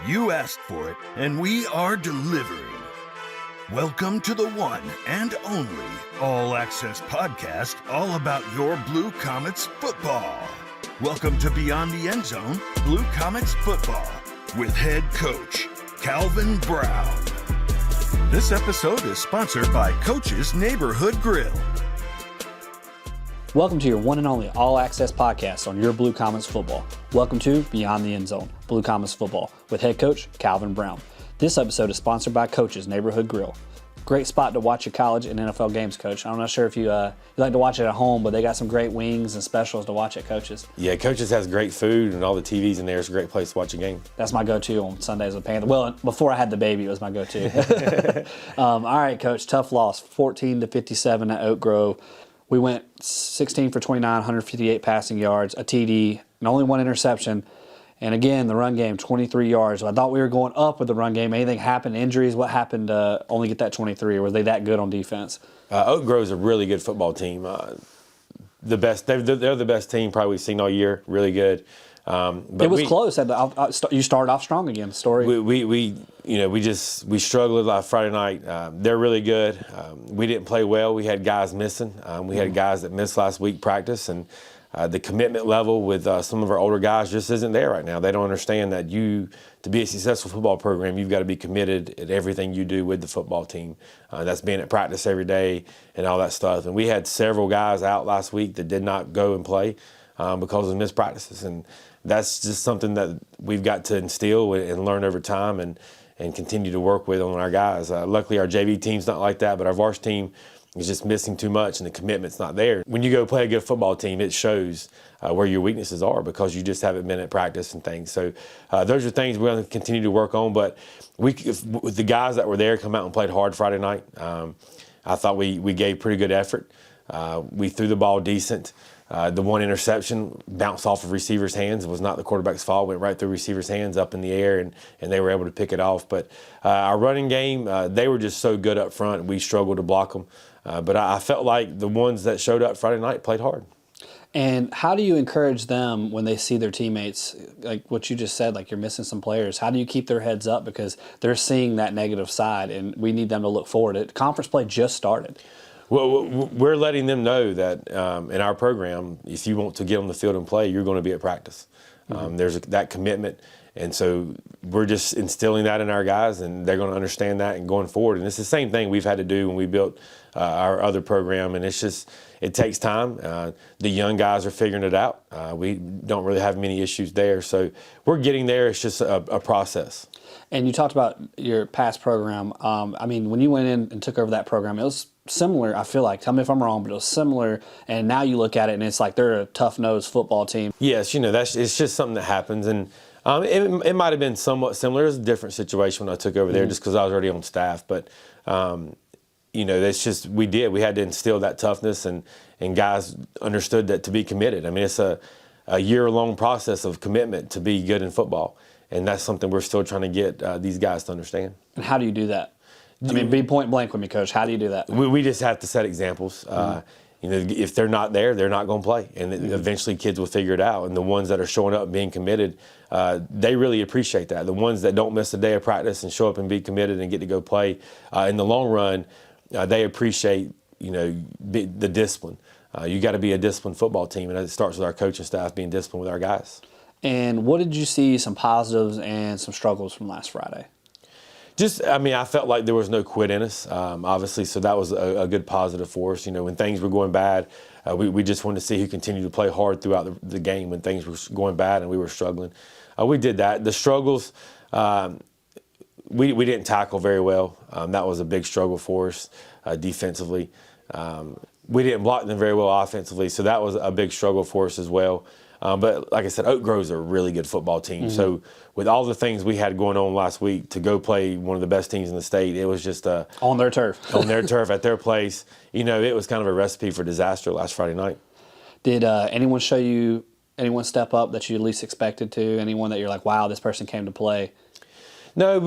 You asked for it, and we are delivering. Welcome to the one and only All Access podcast, all about your Blue Comets football. Welcome to Beyond the End Zone, Blue Comets football, with head coach Calvin Brown. This episode is sponsored by Coach's Neighborhood Grill. Welcome to your one and only All Access podcast on your Blue Comets football. Welcome to Beyond the End Zone, Blue Comets football, with head coach Calvin Brown. This episode is sponsored by Coach's Neighborhood Grill. Great spot to watch your college and NFL games, Coach. I'm not sure if you like to watch it at home, but they got some great wings and specials to watch at Coach's. Yeah, Coach's has great food, and all the TVs in there is a great place to watch a game. That's my go-to on Sundays with Panther. Well, before I had the baby, it was my go-to. All right, Coach, tough loss, 14-57 at Oak Grove. We went 16 for 29, 158 passing yards, a TD, and only one interception. And again, the run game, 23 yards. So I thought we were going up with the run game. Anything happened? Injuries? What happened to only get that 23? Or were they that good on defense? Oak Grove's a really good football team. They're the best team probably we've seen all year. Really good. But it was close. You started off strong again. Story. We struggled last Friday night. They're really good. We didn't play well. We had guys missing. We had guys that missed last week practice, and the commitment level with some of our older guys just isn't there right now. They don't understand that to be a successful football program, you've got to be committed at everything you do with the football team. That's being at practice every day and all that stuff. And we had several guys out last week that did not go and play because of missed practices. And that's just something that we've got to instill and learn over time and continue to work with on our guys. Luckily, our JV team's not like that, but our varsity team is just missing too much, and the commitment's not there. When you go play a good football team, it shows where your weaknesses are because you just haven't been at practice and things. So those are things we're going to continue to work on. But with the guys that were there come out and played hard Friday night, I thought we gave pretty good effort. We threw the ball decent. The one interception bounced off of receivers' hands. It was not the quarterback's fault. Went right through receivers' hands up in the air, and they were able to pick it off. But our running game, they were just so good up front. We struggled to block them. But I felt like the ones that showed up Friday night played hard. And how do you encourage them when they see their teammates, like what you just said, like you're missing some players? How do you keep their heads up? Because they're seeing that negative side, and we need them to look forward. Conference play just started. Well, we're letting them know that in our program, if you want to get on the field and play, you're going to be at practice. There's that commitment. And so we're just instilling that in our guys, and they're going to understand that and going forward. And it's the same thing we've had to do when we built our other program, and it takes time. The young guys are figuring it out. We don't really have many issues there. So we're getting there. It's just a process. And you talked about your past program. When you went in and took over that program, it was similar, I feel like. Tell me if I'm wrong, but it was similar. And now you look at it, and it's like they're a tough-nosed football team. Yes, it's just something that happens. And it might have been somewhat similar. It was a different situation when I took over there just because I was already on staff. But, that's just we had to instill that toughness, and guys understood that to be committed. I mean, it's a year-long process of commitment to be good in football. And that's something we're still trying to get these guys to understand. And how do you do that? Be point blank with me, Coach. How do you do that? We just have to set examples. If they're not there, they're not going to play. And eventually kids will figure it out. And the ones that are showing up and being committed, they really appreciate that. The ones that don't miss a day of practice and show up and be committed and get to go play, in the long run, they appreciate, the discipline. You got to be a disciplined football team, and it starts with our coaching staff being disciplined with our guys. And what did you see some positives and some struggles from last Friday? I felt like there was no quit in us, obviously, so that was a good positive for us. When things were going bad, we just wanted to see who continued to play hard throughout the game when things were going bad and we were struggling. We did that. The struggles, we didn't tackle very well. That was a big struggle for us defensively. We didn't block them very well offensively, so that was a big struggle for us as well. But like I said, Oak Grove's a really good football team. So with all the things we had going on last week, to go play one of the best teams in the state, it was just on their turf. On their turf, at their place. It was kind of a recipe for disaster last Friday night. Did anyone step up that you least expected to? Anyone that you're like, wow, this person came to play? No,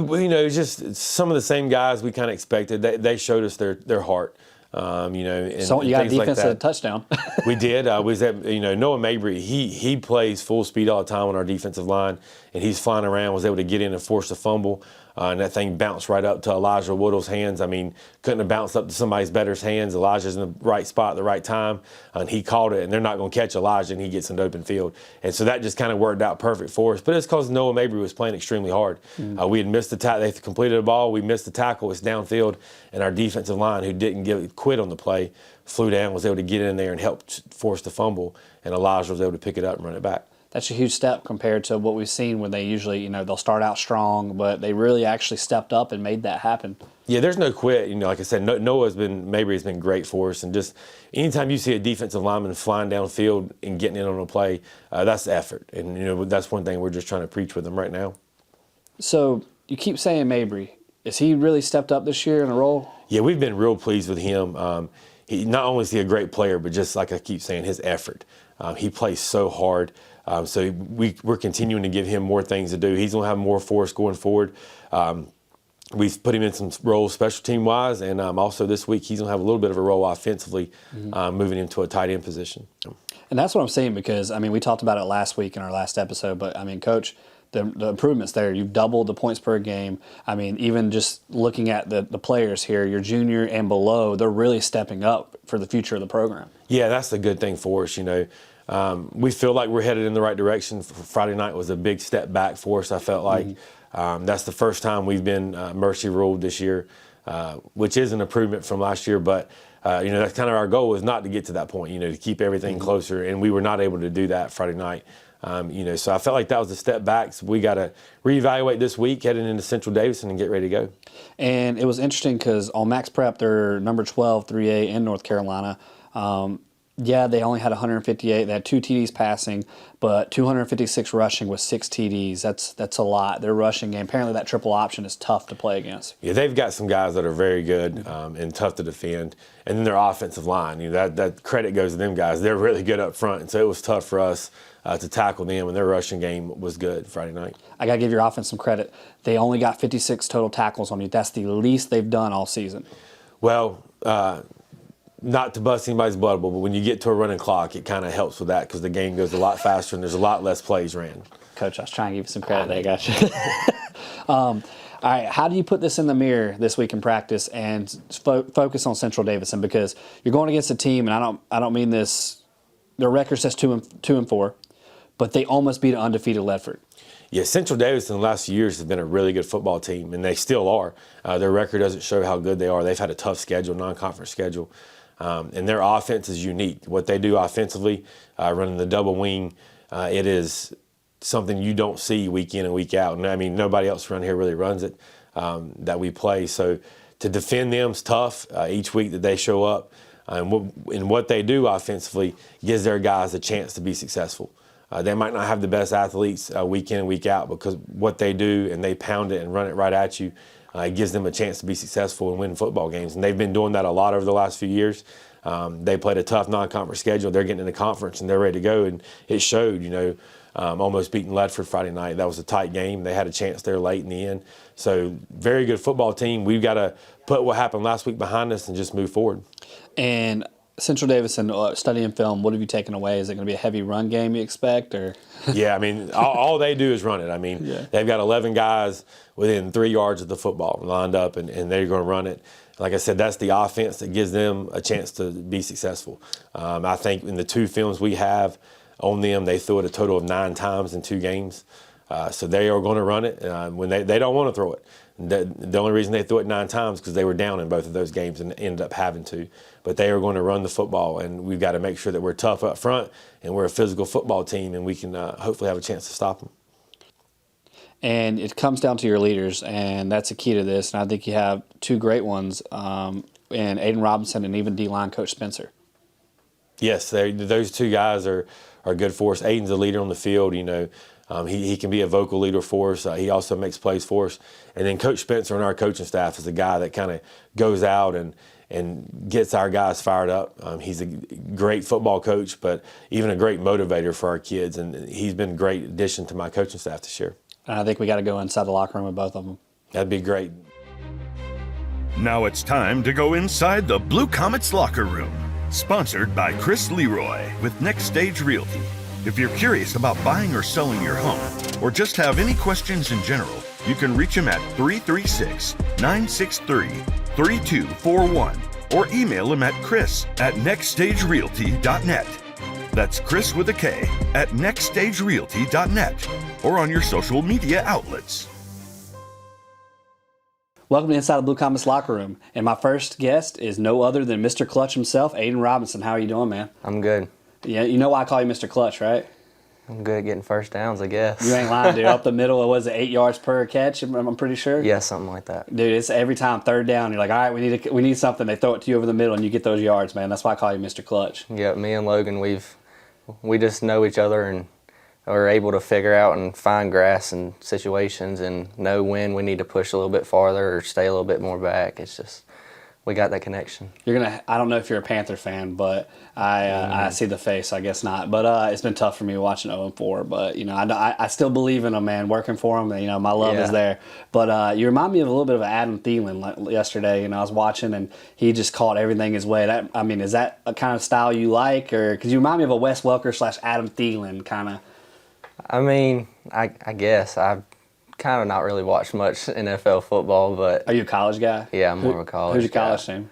just some of the same guys we kind of expected. They showed us their heart. And, So you got a things like defensive that. touchdown. We did. Noah Mabry, he plays full speed all the time on our defensive line, and he's flying around, was able to get in and force a fumble, and that thing bounced right up to Elijah Woodle's hands. I mean, couldn't have bounced up to somebody's better's hands. Elijah's in the right spot at the right time, and he caught it, and they're not going to catch Elijah, and he gets into open field. And so that just kind of worked out perfect for us. But it's because Noah Mabry was playing extremely hard. We had missed the tackle. They completed the ball. We missed the tackle. It's downfield, and our defensive line, who didn't quit on the play, flew down, was able to get in there and help force the fumble, and Elijah was able to pick it up and run it back. That's a huge step compared to what we've seen when they usually, they'll start out strong, but they really actually stepped up and made that happen. Yeah, there's no quit. Like I said, Mabry has been great for us, and just anytime you see a defensive lineman flying downfield and getting in on a play, that's effort, and that's one thing we're just trying to preach with them right now. So you keep saying Mabry. Is he really stepped up this year in a role? Yeah, we've been real pleased with him. He not only is he a great player, but just like I keep saying, his effort. He plays so hard. So we're continuing to give him more things to do. He's going to have more for us going forward. We've put him in some roles special team wise, and also this week he's going to have a little bit of a role offensively, moving into a tight end position. And that's what I'm saying because, we talked about it last week in our last episode, but, Coach, the improvements there, you've doubled the points per game. Even just looking at the players here, your junior and below, they're really stepping up for the future of the program. Yeah, that's the good thing for us, We feel like we're headed in the right direction. Friday night was a big step back for us, I felt like. That's the first time we've been mercy ruled this year, which is an improvement from last year. But, that's kind of our goal, is not to get to that point, to keep everything closer. And we were not able to do that Friday night. So I felt like that was a step back. So we got to reevaluate this week, heading into Central Davidson, and get ready to go. And it was interesting because on Max Prep, they're number 12, 3A in North Carolina. They only had 158. They had 2 TDs passing, but 256 rushing with 6 TDs. That's a lot. Their rushing game, apparently that triple option is tough to play against. Yeah, they've got some guys that are very good and tough to defend. And then their offensive line, that credit goes to them guys. They're really good up front, and so it was tough for us to tackle them, and their rushing game was good Friday night. I got to give your offense some credit. They only got 56 total tackles on you. That's the least they've done all season. Well, not to bust anybody's bubble, but when you get to a running clock, it kind of helps with that because the game goes a lot faster and there's a lot less plays ran. Coach, I was trying to give you some credit. I got you. All right, how do you put this in the mirror this week in practice and focus on Central Davidson? Because you're going against a team, and I don't mean this. Their record says 2-4, but they almost beat an undefeated Ledford. Yeah, Central Davidson in the last few years has been a really good football team, and they still are. Their record doesn't show how good they are. They've had a tough schedule, non-conference schedule. And their offense is unique. What they do offensively, running the double wing, it is something you don't see week in and week out. And nobody else around here really runs it that we play. So to defend them is tough each week that they show up. And what they do offensively gives their guys a chance to be successful. They might not have the best athletes week in and week out, because what they do, and they pound it and run it right at you, it gives them a chance to be successful and win football games. And they've been doing that a lot over the last few years. They played a tough non-conference schedule. They're getting in the conference, and they're ready to go. And it showed, almost beating Ledford Friday night. That was a tight game. They had a chance there late in the end. So very good football team. We've got to put what happened last week behind us and just move forward. And Central Davidson, studying film, what have you taken away? Is it going to be a heavy run game you expect? Or Yeah, all they do is run it. They've got 11 guys within 3 yards of the football lined up, and they're going to run it. Like I said, that's the offense that gives them a chance to be successful. I think in the 2 films we have on them, they threw it a total of 9 times in 2 games. So they are going to run it when they don't want to throw it. The only reason they threw it 9 times because they were down in both of those games and ended up having to. But they are going to run the football, and we've got to make sure that we're tough up front and we're a physical football team, and we can hopefully have a chance to stop them. And it comes down to your leaders, and that's the key to this. And I think you have 2 great ones in Aiden Robinson and even D-line coach Spencer. Yes, those 2 guys are good for us. Aiden's a leader on the field, He can be a vocal leader for us. He also makes plays for us. And then Coach Spencer on our coaching staff is a guy that kind of goes out and gets our guys fired up. He's a great football coach, but even a great motivator for our kids. And he's been a great addition to my coaching staff this year. And I think we got to go inside the locker room with both of them. That'd be great. Now it's time to go inside the Blue Comets locker room. Sponsored by Chris Leroy with Next Stage Realty. If you're curious about buying or selling your home, or just have any questions in general, you can reach him at 336-963-3241 or email him at chris@nextstagerealty.net. That's Chris with a K at nextstagerealty.net or on your social media outlets. Welcome to Inside the Blue Comets locker room. And my first guest is no other than Mr. Clutch himself, Aiden Robinson. How are you doing, man? I'm good. Yeah, you know why I call you Mr. Clutch, right? I'm good at getting first downs, I guess. You ain't lying, dude. Up the middle, was it 8 yards per catch? I'm pretty sure. Yeah, something like that. Dude, it's every time third down. You're like, all right, we need something. They throw it to you over the middle, and you get those yards, man. That's why I call you Mr. Clutch. Yeah, me and Logan, we just know each other and are able to figure out and find grass in situations and know when we need to push a little bit farther or stay a little bit more back. It's just we got that connection. I don't know if you're a Panther fan, but I see the face. I guess not. But it's been tough for me watching 0-4. But I still believe in them, man. Working for them, my love is there. But you remind me of a little bit of Adam Thielen like yesterday. I was watching and he just caught everything his way. Is that a kind of style you like, or because you remind me of a Wes Welker / Adam Thielen kind of? I guess I've kind of not really watched much NFL football, but Are you a college guy? yeah, I'm more of a college Who's your guy. college team?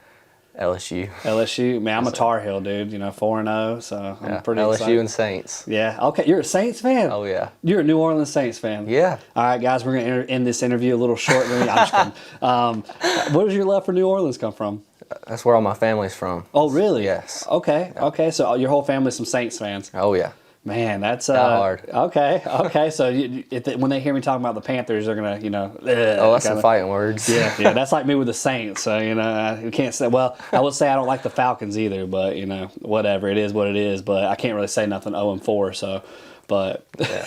LSU. LSU. Man, I'm a Tar Heel, dude. 4-0, so I'm pretty LSU excited. and Saints. Yeah. Okay. You're a Saints fan? Oh, yeah. You're a New Orleans Saints fan? Yeah. All right, guys, we're going to end this interview a little shortly. I'm just kidding. Where does your love for New Orleans come from? That's where all my family's from. Oh, really? Yes. Okay. Yeah. Okay. So your whole family's some Saints fans. Oh, yeah. Man, that's hard. Okay. So when they hear me talking about the Panthers, they're gonna, That's some fighting words. Yeah. That's like me with the Saints. So you can't say. Well, I would say I don't like the Falcons either, but whatever, it is what it is. But I can't really say nothing 0-4. So, but. Yeah.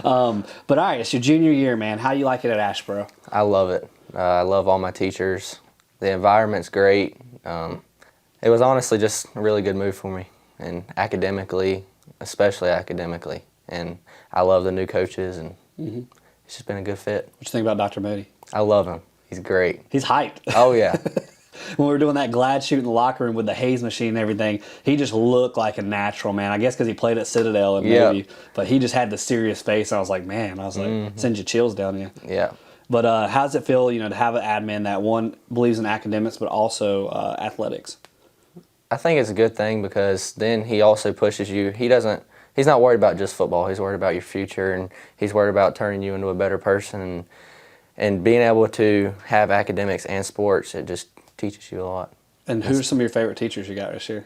But all right, it's your junior year, man. How you like it at Ashboro? I love it. I love all my teachers. The environment's great. It was honestly just a really good move for me, and academically, especially academically. And I love the new coaches, and it's just been a good fit. What you think about Dr. Moody? I love him. He's great. He's hyped. Oh, yeah. When we were doing that glad shoot in the locker room with the haze machine and everything, he just looked like a natural, man. I guess because he played at Citadel and maybe, but he just had the serious face. I was like, man, send you chills down you. Yeah. But how does it feel, to have an admin that one believes in academics but also athletics? I think it's a good thing because then he also pushes you. He's not worried about just football. He's worried about your future, and he's worried about turning you into a better person. And being able to have academics and sports, it just teaches you a lot. And who are some of your favorite teachers you got this year?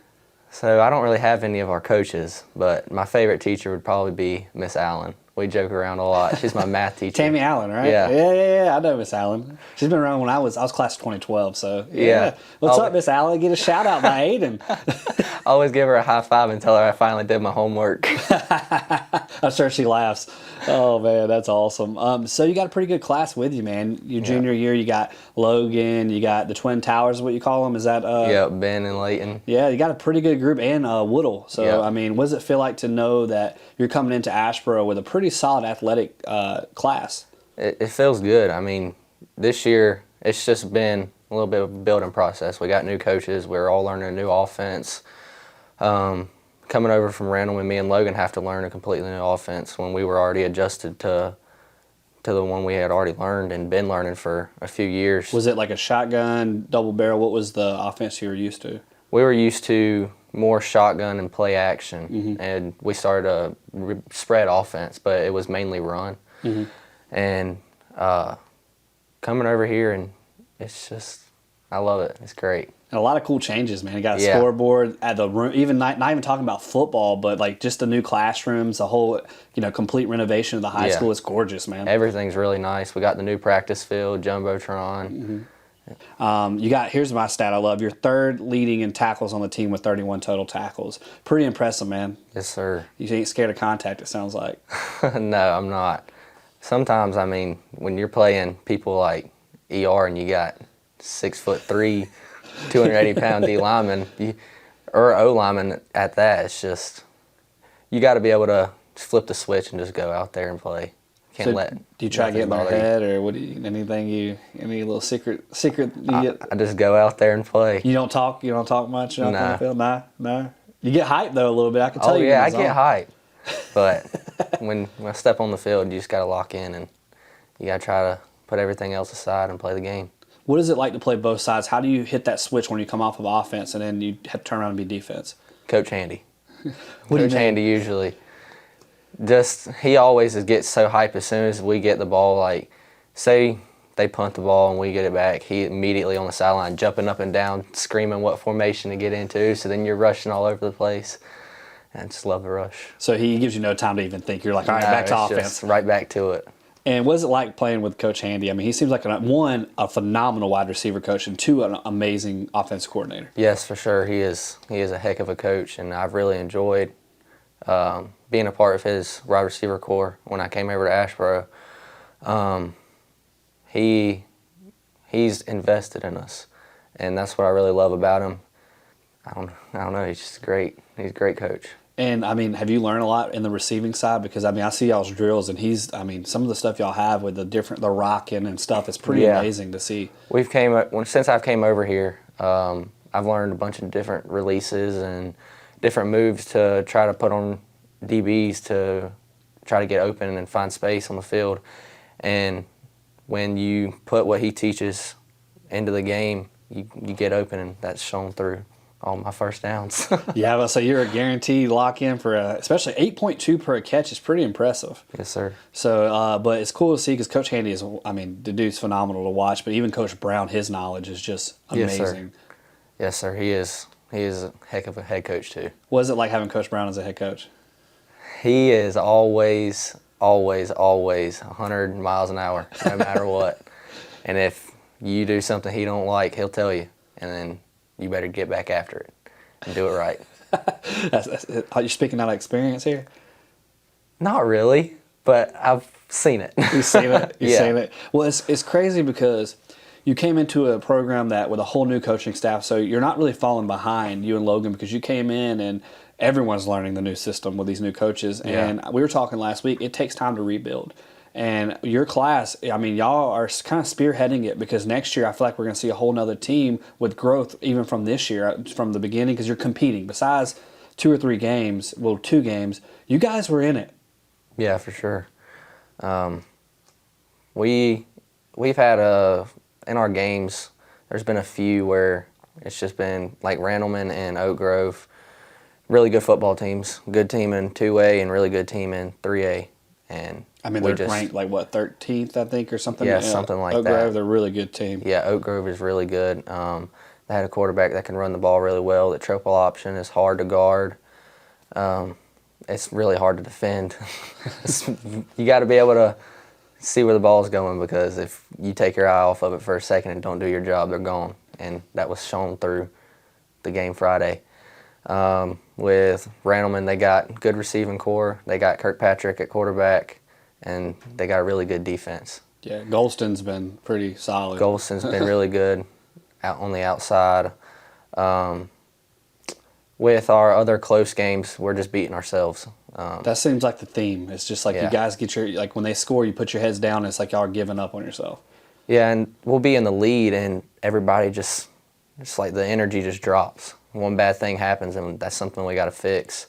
So I don't really have any of our coaches, but my favorite teacher would probably be Miss Allen. We joke around a lot. She's my math teacher. Tammy Allen, right? Yeah. Yeah. I know Miss Allen. She's been around when I was class of 2012. So yeah. What's up, Miss Allen? Get a shout out by Aiden. I always give her a high five and tell her I finally did my homework. I'm sure she laughs. Oh man, that's awesome. So you got a pretty good class with you, man. Your junior year, you got Logan, you got the Twin Towers, what you call them? Is that? Yeah, Ben and Layton. Yeah, you got a pretty good group, and Woodle. So Yeah. what does it feel like to know that you're coming into Ashboro with a pretty solid athletic class? It feels good. This year it's just been a little bit of a building process. We got new coaches. We're all learning a new offense. Coming over from Randall, and me and Logan have to learn a completely new offense when we were already adjusted to the one we had already learned and been learning for a few years. Was it like a shotgun, double barrel? What was the offense you were used to? We were used to more shotgun and play action, and we started a spread offense, but it was mainly run. And coming over here, and it's just, I love it. It's great. And a lot of cool changes, man. You got a scoreboard at the room, even not even talking about football, but like just the new classrooms, the whole, complete renovation of the high school. It's gorgeous, man. Everything's really nice. We got the new practice field, Jumbotron. Here's my stat I love. You're third leading in tackles on the team with 31 total tackles. Pretty impressive, man. Yes, sir. You ain't scared of contact, it sounds like. No, I'm not. Sometimes, when you're playing people like ER and you got 6'3", 280-pound D lineman or O lineman at that, it's just, you got to be able to flip the switch and just go out there and play. Can't So let. do you try to get in their nothing bother you. head, or any little secret you get? I just go out there and play. You don't talk much out on Nah. the field? No. You get hyped though a little bit. I can tell Oh you. yeah, I in the get zone. hyped. But when I step on the field, you just got to lock in and you got to try to put everything else aside and play the game. What is it like to play both sides? How do you hit that switch when you come off of offense and then you have to turn around and be defense? Coach Handy. What do you Coach mean? Handy usually he always gets so hyped as soon as we get the ball. Like, say they punt the ball and we get it back, he immediately on the sideline jumping up and down, screaming what formation to get into. So then you're rushing all over the place. I just love the rush. So he gives you no time to even think. You're like, all right, No, back to it's offense. just right back to it. And what is it like playing with Coach Handy? I mean, he seems like a phenomenal wide receiver coach, and two, an amazing offensive coordinator. Yes, for sure. He is a heck of a coach, and I've really enjoyed being a part of his wide receiver core when I came over to Asheboro. He's invested in us, and that's what I really love about him. I don't know. He's just great. He's a great coach. And, I mean, have you learned a lot in the receiving side? Because, I mean, I see y'all's drills, and some of the stuff y'all have with the rocking and stuff is pretty amazing to see. Since I've came over here, I've learned a bunch of different releases and different moves to try to put on DBs to try to get open and find space on the field. And when you put what he teaches into the game, you get open, and that's shown through all my first downs. Yeah, so you're a guaranteed lock-in for especially 8.2 per catch is pretty impressive. Yes, sir. So, but it's cool to see because Coach Handy the dude's phenomenal to watch. But even Coach Brown, his knowledge is just amazing. Yes, sir. He is a heck of a head coach too. What is it like having Coach Brown as a head coach? He is always 100 miles an hour, no matter what. And if you do something he don't like, he'll tell you, and then you better get back after it and do it right. Are you speaking out of experience here? Not really, but I've seen it. You've seen it. You've Yeah. seen it. Well, it's crazy because you came into a program that with a whole new coaching staff, so you're not really falling behind, you and Logan, because you came in and everyone's learning the new system with these new coaches. Yeah. And we were talking last week, it takes time to rebuild. And your class, I mean, y'all are kind of spearheading it because next year I feel like we're going to see a whole nother team with growth even from this year, from the beginning, because you're competing. Besides 2 games, you guys were in it. Yeah, for sure. We've had in our games, there's been a few where it's just been like Randleman and Oak Grove, really good football teams, good team in 2A and really good team in 3A. And I mean, they're ranked like, 13th, I think, or something? Yeah, something like Oak that. Grove, they're a really good team. Yeah, Oak Grove is really good. They had a quarterback that can run the ball really well. The triple option is hard to guard. It's really hard to defend. You got to be able to see where the ball's going, because if you take your eye off of it for a second and don't do your job, they're gone. And that was shown through the game Friday. With Randleman, they got good receiving core. They got Kirkpatrick at quarterback, and they got a really good defense. Yeah, Golston's been pretty solid. Golston's been really good out on the outside. With our other close games, we're just beating ourselves. That seems like the theme. It's just like Yeah. you guys like when they score, you put your heads down, and it's like y'all are giving up on yourself. Yeah, and we'll be in the lead, and everybody just like the energy just drops. One bad thing happens, and that's something we got to fix,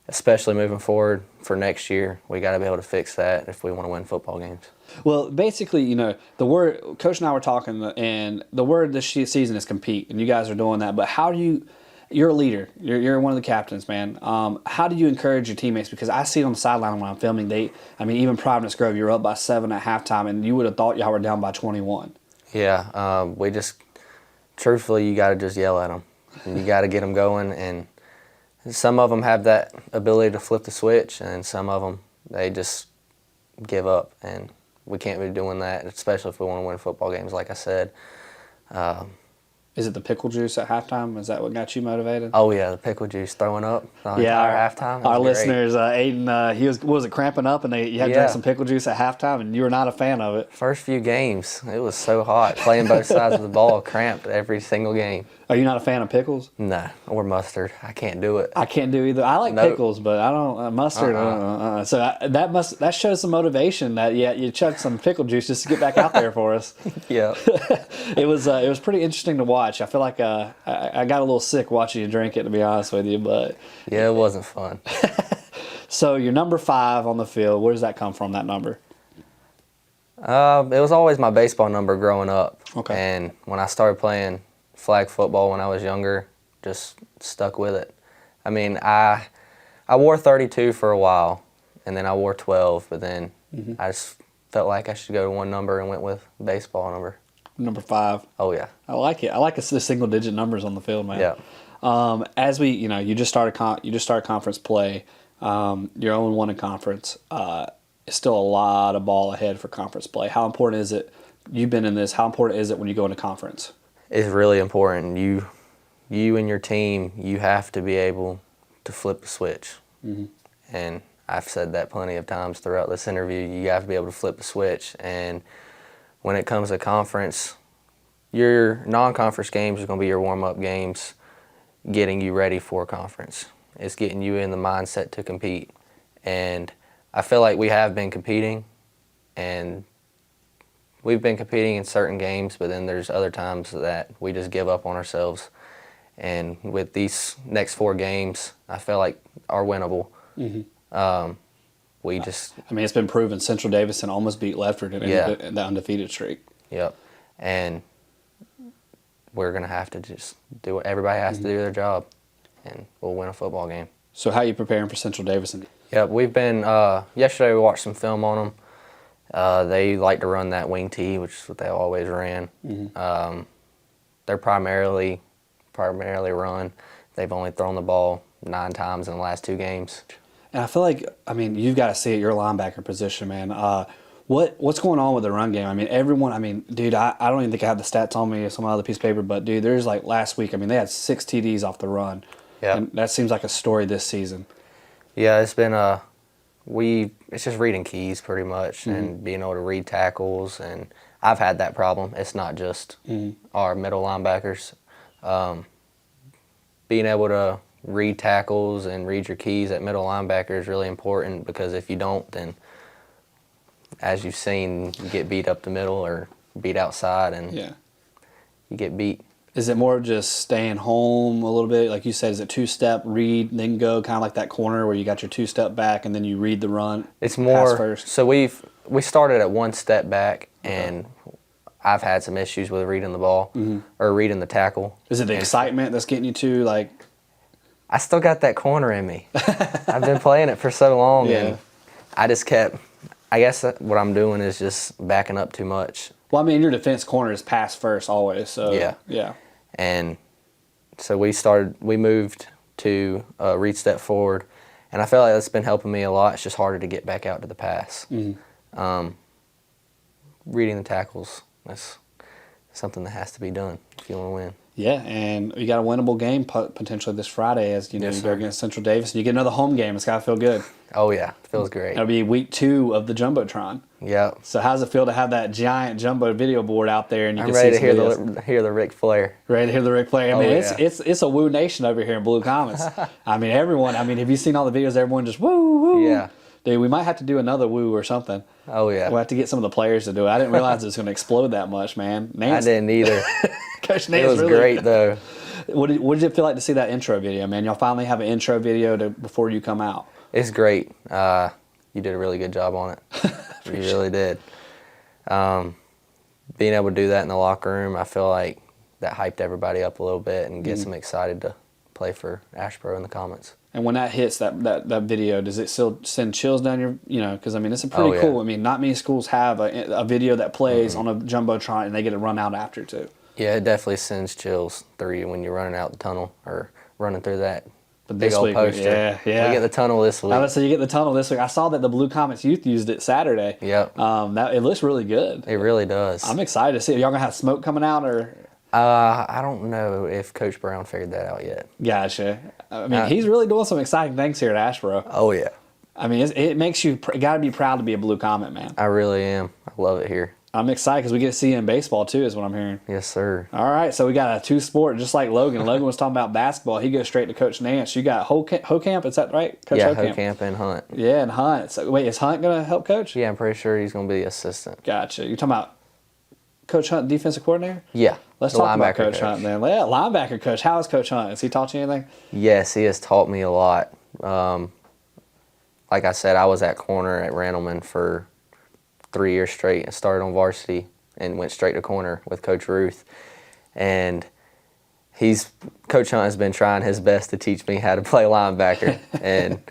especially moving forward for next year. We got to be able to fix that if we want to win football games. Well, basically, the word Coach and I were talking, and the word this season is compete, and you guys are doing that. But how do you? You're a leader. You're one of the captains, man. How do you encourage your teammates? Because I see it on the sideline when I'm filming. Even Providence Grove, you're up by 7 at halftime, and you would have thought y'all were down by 21. Yeah, we just truthfully, you got to just yell at them. And you got to get them going, and some of them have that ability to flip the switch, and some of them, they just give up, and we can't be doing that, especially if we want to win football games, like I said. Is it the pickle juice at halftime? Is that what got you motivated? Oh, yeah, the pickle juice throwing up the entire halftime. That Our was great. listeners, Aiden, was it cramping up, and you had to drink some pickle juice at halftime, and you were not a fan of it. First few games, it was so hot. Playing both sides of the ball, cramped every single game. Are you not a fan of pickles? Nah, or mustard. I can't do it. I can't do either. I like Nope. pickles, but I don't mustard. So that shows some motivation that you chugged some pickle juice just to get back out there for us. Yeah. It was pretty interesting to watch. I feel like I got a little sick watching you drink it, to be honest with you. But Yeah, it wasn't fun. so you're number 5 on the field. Where does that come from? That number? It was always my baseball number growing up. Okay. And when I started playing flag football when I was younger, just stuck with it. I mean, I wore 32 for a while, and then I wore 12, but then I just felt like I should go to one number and went with baseball number. Number 5. Oh, yeah. I like it. I like the single-digit numbers on the field, man. Yeah. As we, you just started conference play. You're 0-1 in conference. It's still a lot of ball ahead for conference play. How important is it? You've been in this. How important is it when you go into conference? It's really important. You and your team, you have to be able to flip the switch. And I've said that plenty of times throughout this interview. You have to be able to flip the switch. And when it comes to conference, your non-conference games are going to be your warm-up games, getting you ready for conference. It's getting you in the mindset to compete. And I feel like we have been competing, and we've been competing in certain games, but then there's other times that we just give up on ourselves. And with these next 4 games, I feel like are winnable. We just... I mean, it's been proven. Central Davidson almost beat Ledford in the undefeated streak. Yep. And we're going to have to just do what everybody has to do their job, and we'll win a football game. So how are you preparing for Central Davidson? Yep, we've been... yesterday we watched some film on them. They like to run that wing tee, which is what they always ran. They're primarily run. They've only thrown the ball 9 times in the last 2 games. And I feel like, I mean, you've got to see it, your linebacker position, man. What's going on with the run game? I mean, dude, I don't even think I have the stats on me or some other piece of paper, but, dude, there's like last week, I mean, they had 6 TDs off the run. Yeah. And that seems like a story this season. Yeah, it's been it's just reading keys pretty much and being able to read tackles, and I've had that problem. It's not just our middle linebackers. Being able to read tackles and read your keys at middle linebacker is really important, because if you don't, then as you've seen, you get beat up the middle or beat outside, and you get beat. Is it more of just staying home a little bit? Like you said, is it 2-step, read, then go, kind of like that corner where you got your 2-step back and then you read the run? It's more, pass first? So we started at 1 step back, and I've had some issues with reading the ball or reading the tackle. Is it the excitement that's getting you to, like... I still got that corner in me. I've been playing it for so long, and I just kept... I guess what I'm doing is just backing up too much. Well, I mean, your defense corner is pass first always, so... Yeah. And so we moved to read step forward, and I feel like that's been helping me a lot. It's just harder to get back out to the pass. Reading the tackles, that's something that has to be done if you want to win. Yeah, and you got a winnable game potentially this Friday as you go against Central Davis. And you get another home game. It's got to feel good. Oh, yeah. It feels great. It'll be week 2 of the Jumbotron. Yep. So how does it feel to have that giant jumbo video board out there? And you I'm can ready see to hear the Ric Flair. Ready to hear the Ric Flair. I mean, yeah. it's a woo nation over here in Blue Comets. I mean, everyone. I mean, have you seen all the videos? Everyone just woo, woo. Yeah. Dude, we might have to do another woo or something. Oh, yeah. We'll have to get some of the players to do it. I didn't realize it was going to explode that much, man. Nance, I didn't either. Coach Nance It was really, great, though. What did it feel like to see that intro video, man? Y'all finally have an intro video before you come out. It's great. You did a really good job on it. You really did. Being able to do that in the locker room, I feel like that hyped everybody up a little bit and gets them excited to play for Ashboro in the Comets. And when that hits, that video, does it still send chills down your, because, I mean, it's a pretty cool, I mean, not many schools have a video that plays on a Jumbotron and they get to run out after, too. Yeah, it definitely sends chills through you when you're running out the tunnel or runing through that But big this old week, poster. yeah. We get the tunnel this week. I would say you get the tunnel this week. I saw that the Blue Comets youth used it Saturday. Yep. It looks really good. It really does. I'm excited to see it. Y'all going to have smoke coming out or... I don't know if Coach Brown figured that out yet. Gotcha. I mean, he's really doing some exciting things here at Ashboro. Oh, yeah. I mean, it makes you got to be proud to be a Blue Comet, man. I really am. I love it here. I'm excited because we get to see you in baseball too, is what I'm hearing. Yes, sir. All right, so we got a two-sport, just like Logan. Logan was talking about basketball. He goes straight to Coach Nance. You got Hocamp, is that right? Coach Yeah, Hocamp. Hocamp and Hunt. Yeah, and Hunt. So, wait, is Hunt going to help coach? Yeah, I'm pretty sure he's going to be the assistant. Gotcha. You're talking about Coach Hunt, defensive coordinator? Yeah. Let's the talk about linebacker Coach Hunt then. Yeah, linebacker coach. How is Coach Hunt? Has he taught you anything? Yes, he has taught me a lot. Like I said, I was at corner at Randleman for 3 years straight and started on varsity and went straight to corner with Coach Ruth. And Coach Hunt has been trying his best to teach me how to play linebacker, and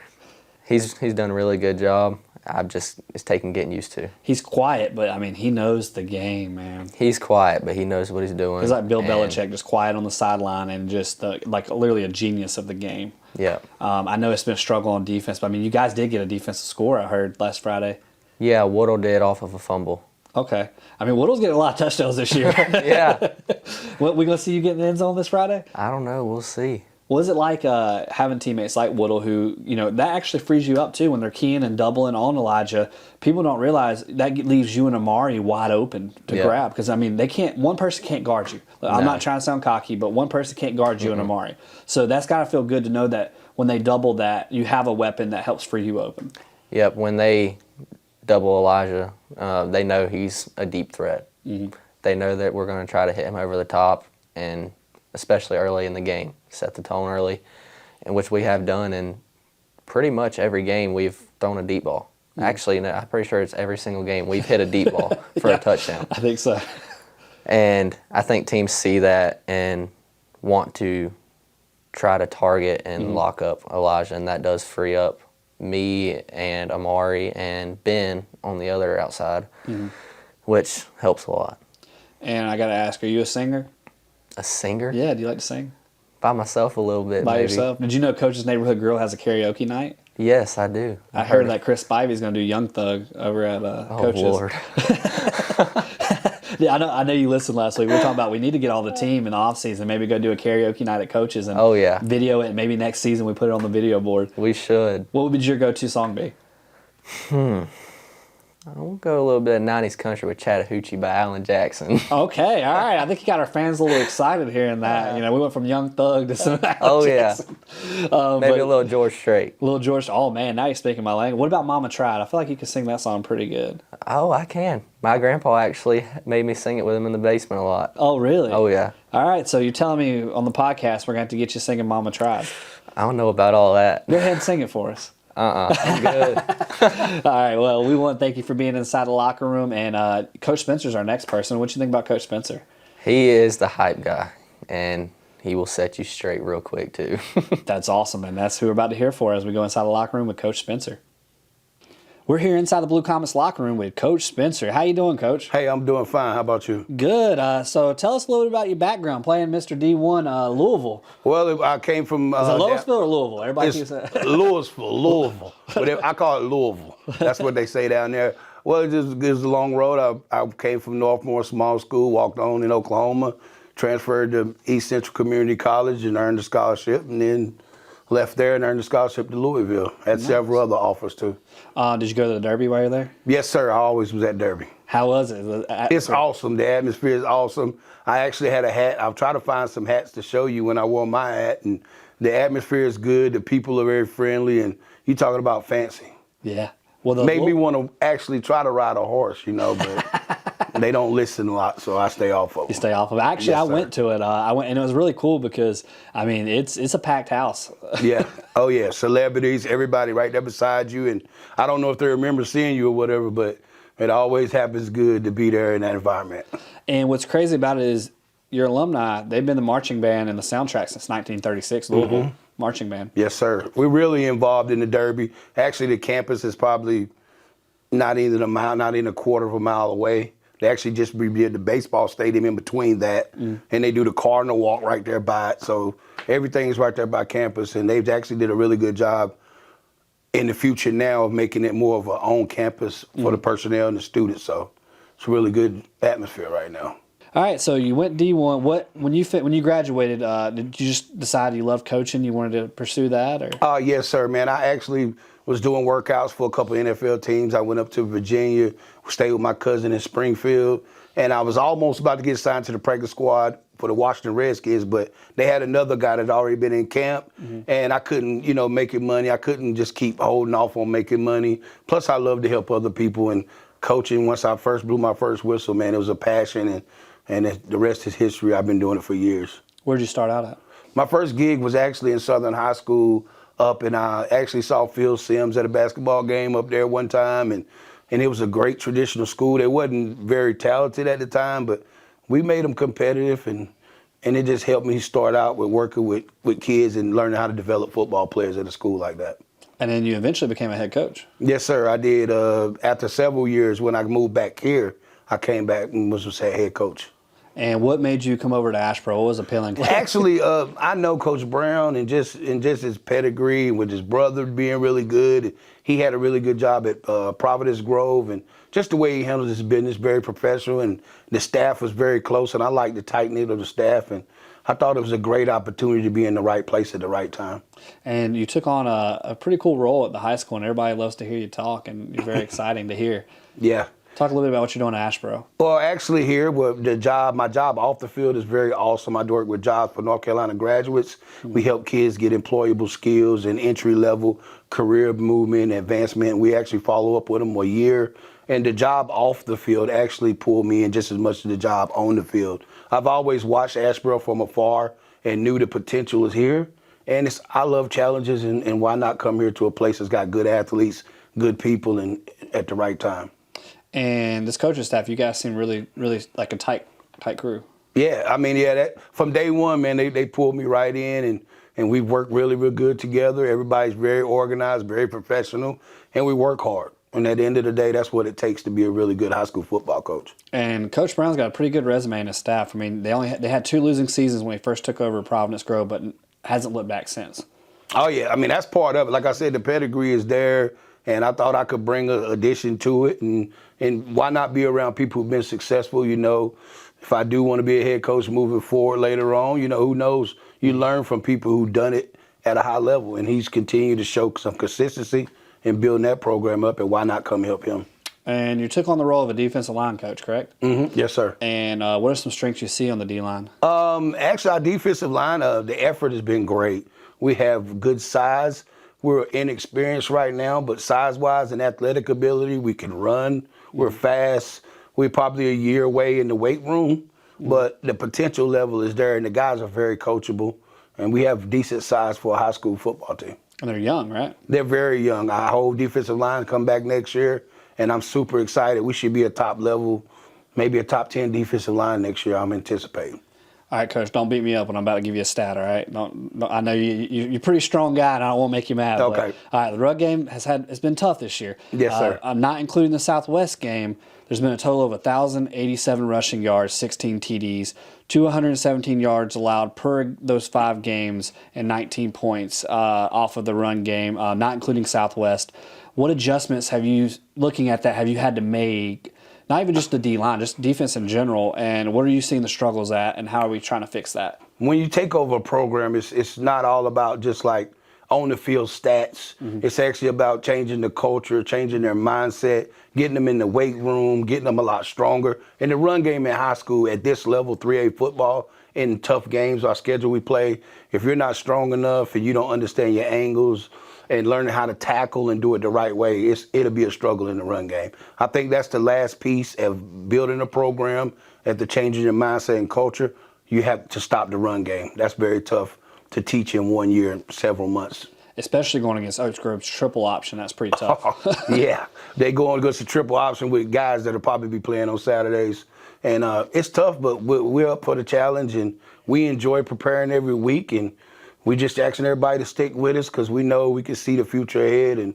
he's done a really good job. It's taking getting used to. He's quiet, but I mean, he knows the game, man. He's quiet, but he knows what he's doing. He's like Bill Belichick, just quiet on the sideline and just like literally a genius of the game. Yeah. I know it's been a struggle on defense, but I mean, you guys did get a defensive score, I heard, last Friday. Yeah, Woodle did off of a fumble. Okay. I mean, Woodle's getting a lot of touchdowns this year. Yeah. What, we going to see you get in the end zone this Friday? I don't know. We'll see. What is it like having teammates like Woodle who, that actually frees you up too when they're keying and doubling on Elijah? People don't realize that leaves you and Amari wide open to grab because, I mean, one person can't guard you. I'm not trying to sound cocky, but one person can't guard you and Amari. So that's got to feel good to know that when they double that, you have a weapon that helps free you open. Yep, when they double Elijah, they know he's a deep threat. Mm-hmm. They know that we're going to try to hit him over the top, and especially early in the game, set the tone early, and which we have done in pretty much every game. We've thrown a deep ball. Mm-hmm. Actually, no, I'm pretty sure it's every single game we've hit a deep ball for a touchdown. I think so. And I think teams see that and want to try to target and lock up Elijah, and that does free up me and Amari and Ben on the other outside, which helps a lot. And I got to ask, are you a singer? A singer? Yeah, do you like to sing? By myself a little bit, By maybe. yourself? Did you know Coach's Neighborhood Girl has a karaoke night? Yes, I do. I heard that Chris Spivey's going to do Young Thug over at Coach's. Oh, Lord. Yeah, I know you listened last week. We were talking about we need to get all the team in the offseason, maybe go do a karaoke night at Coach's and video it, and maybe next season we put it on the video board. We should. What would your go-to song be? We'll go a little bit of 90s country with Chattahoochee by Alan Jackson. Okay, all right. I think you got our fans a little excited hearing that. We went from Young Thug to some Alan Jackson. Maybe a little George Strait. Little George. Oh, man, now you're speaking my language. What about Mama Tried? I feel like you can sing that song pretty good. Oh, I can. My grandpa actually made me sing it with him in the basement a lot. Oh, really? Oh, yeah. All right, so you're telling me on the podcast we're going to have to get you singing Mama Tried. I don't know about all that. Go ahead and sing it for us. I'm good. All right, well, we want to thank you for being inside the locker room, and Coach Spencer's our next person. What do you think about Coach Spencer? He is the hype guy, and he will set you straight real quick, too. That's awesome, and that's who we're about to hear for as we go inside the locker room with Coach Spencer. We're here inside the Blue Comets locker room with Coach Spencer. How you doing, Coach? Hey, I'm doing fine. How about you? Good. So tell us a little bit about your background playing Mr. D1 Louisville. Well, I came from... Is it Louisville or Louisville? Everybody keeps saying Louisville. But I call it Louisville. That's what they say down there. Well, it was a long road. I came from Northmore Small School, walked on in Oklahoma, transferred to East Central Community College and earned a scholarship, and then left there and earned a scholarship to Louisville. Had several other offers, too. Did you go to the Derby while you were there? Yes, sir. I always was at Derby. How was it? It's awesome. The atmosphere is awesome. I actually had a hat. I'll try to find some hats to show you when I wore my hat. And the atmosphere is good. The people are very friendly. And you talking about fancy. Yeah. Well, made me want to actually try to ride a horse, but they don't listen a lot, so I stay off of them. You stay off of it. Actually, yes, I went to it. I went, and it was really cool because, I mean, it's a packed house. Yeah. Oh, yeah. Celebrities, everybody right there beside you. And I don't know if they remember seeing you or whatever, but it always happens good to be there in that environment. And what's crazy about it is your alumni, they've been the marching band and the soundtrack since 1936, Louisville marching band. Yes, sir. We're really involved in the Derby. Actually, the campus is probably not even a quarter of a mile away. They actually just redid the baseball stadium in between that, and they do the Cardinal Walk right there by it. So everything is right there by campus, and they've actually did a really good job in the future now of making it more of an own campus for the personnel and the students. So it's a really good atmosphere right now. All right, so you went D1. When you graduated, did you just decide you loved coaching? You wanted to pursue that, or? Yes, sir, man. I actually was doing workouts for a couple of NFL teams. I went up to Virginia, stayed with my cousin in Springfield, and I was almost about to get signed to the practice squad for the Washington Redskins, but they had another guy that had already been in camp, and I couldn't, making money. I couldn't just keep holding off on making money. Plus, I love to help other people, and coaching, once I first blew my first whistle, man, it was a passion, and the rest is history. I've been doing it for years. Where'd you start out at? My first gig was actually in Southern High School and I actually saw Phil Simms at a basketball game up there one time, and it was a great traditional school. They wasn't very talented at the time, but we made them competitive, and it just helped me start out with working with kids and learning how to develop football players at a school like that. And then you eventually became a head coach. Yes, sir, I did. After several years, when I moved back here, I came back and was head coach. And what made you come over to Asheboro? What was appealing? Actually, I know Coach Brown and just his pedigree with his brother being really good. He had a really good job at Providence Grove, and just the way he handled his business, very professional, and the staff was very close, and I liked the tight-knit of the staff, and I thought it was a great opportunity to be in the right place at the right time. And you took on a pretty cool role at the high school, and everybody loves to hear you talk, and you're very exciting to hear. Yeah. Talk a little bit about what you're doing at Asheboro. Well, actually here, my job off the field is very awesome. I work with jobs for North Carolina graduates. We help kids get employable skills and entry-level career movement, advancement. We actually follow up with them a year. And the job off the field actually pulled me in just as much as the job on the field. I've always watched Asheboro from afar and knew the potential is here. And I love challenges, and why not come here to a place that's got good athletes, good people, and at the right time. And this coaching staff, you guys seem really, really like a tight crew. Yeah, I mean, from day one, man, they pulled me right in, and we work really, real good together. Everybody's very organized, very professional, and we work hard. And at the end of the day, that's what it takes to be a really good high school football coach. And Coach Brown's got a pretty good resume in his staff. I mean, they had 2 losing seasons when he first took over Providence Grove, but hasn't looked back since. Oh, yeah. I mean, that's part of it. Like I said, the pedigree is there, and I thought I could bring an addition to it. And why not be around people who've been successful? If I do want to be a head coach moving forward later on, who knows? You learn from people who've done it at a high level, and he's continued to show some consistency in building that program up, and why not come help him? And you took on the role of a defensive line coach, correct? Mm-hmm. Yes, sir. And what are some strengths you see on the D-line? Actually, our defensive line, the effort has been great. We have good size. We're inexperienced right now, but size-wise and athletic ability, we can run. We're fast. We're probably a year away in the weight room, but the potential level is there, and the guys are very coachable, and we have decent size for a high school football team. And they're young, right? They're very young. Our whole defensive line come back next year, and I'm super excited. We should be a top level, maybe a top 10 defensive line next year, I'm anticipating. All right, Coach, don't beat me up when I'm about to give you a stat, all right? I know you're a pretty strong guy, and I won't make you mad. Okay. But, all right, the rug game has been tough this year. Yes, sir. I'm not including the Southwest game. There's been a total of 1,087 rushing yards, 16 TDs, 217 yards allowed per those 5 games, and 19 points off of the run game, not including Southwest. What adjustments have you had to make? Not even just the D-line, just defense in general, and what are you seeing the struggles at, and how are we trying to fix that? When you take over a program, it's not all about just like on-the-field stats. Mm-hmm. It's actually about changing the culture, changing their mindset, getting them in the weight room, getting them a lot stronger. And the run game in high school at this level, 3A football, in tough games, our schedule we play, if you're not strong enough and you don't understand your angles, and learning how to tackle and do it the right way, it'll be a struggle in the run game. I think that's the last piece of building a program, at the changing your mindset and culture. You have to stop the run game. That's very tough to teach in 1 year and several months. Especially going against Oaks Grove's triple option, that's pretty tough. Yeah, they go against the triple option with guys that'll probably be playing on Saturdays. And it's tough, but we're up for the challenge, and we enjoy preparing every week, and we just asking everybody to stick with us because we know we can see the future ahead. And,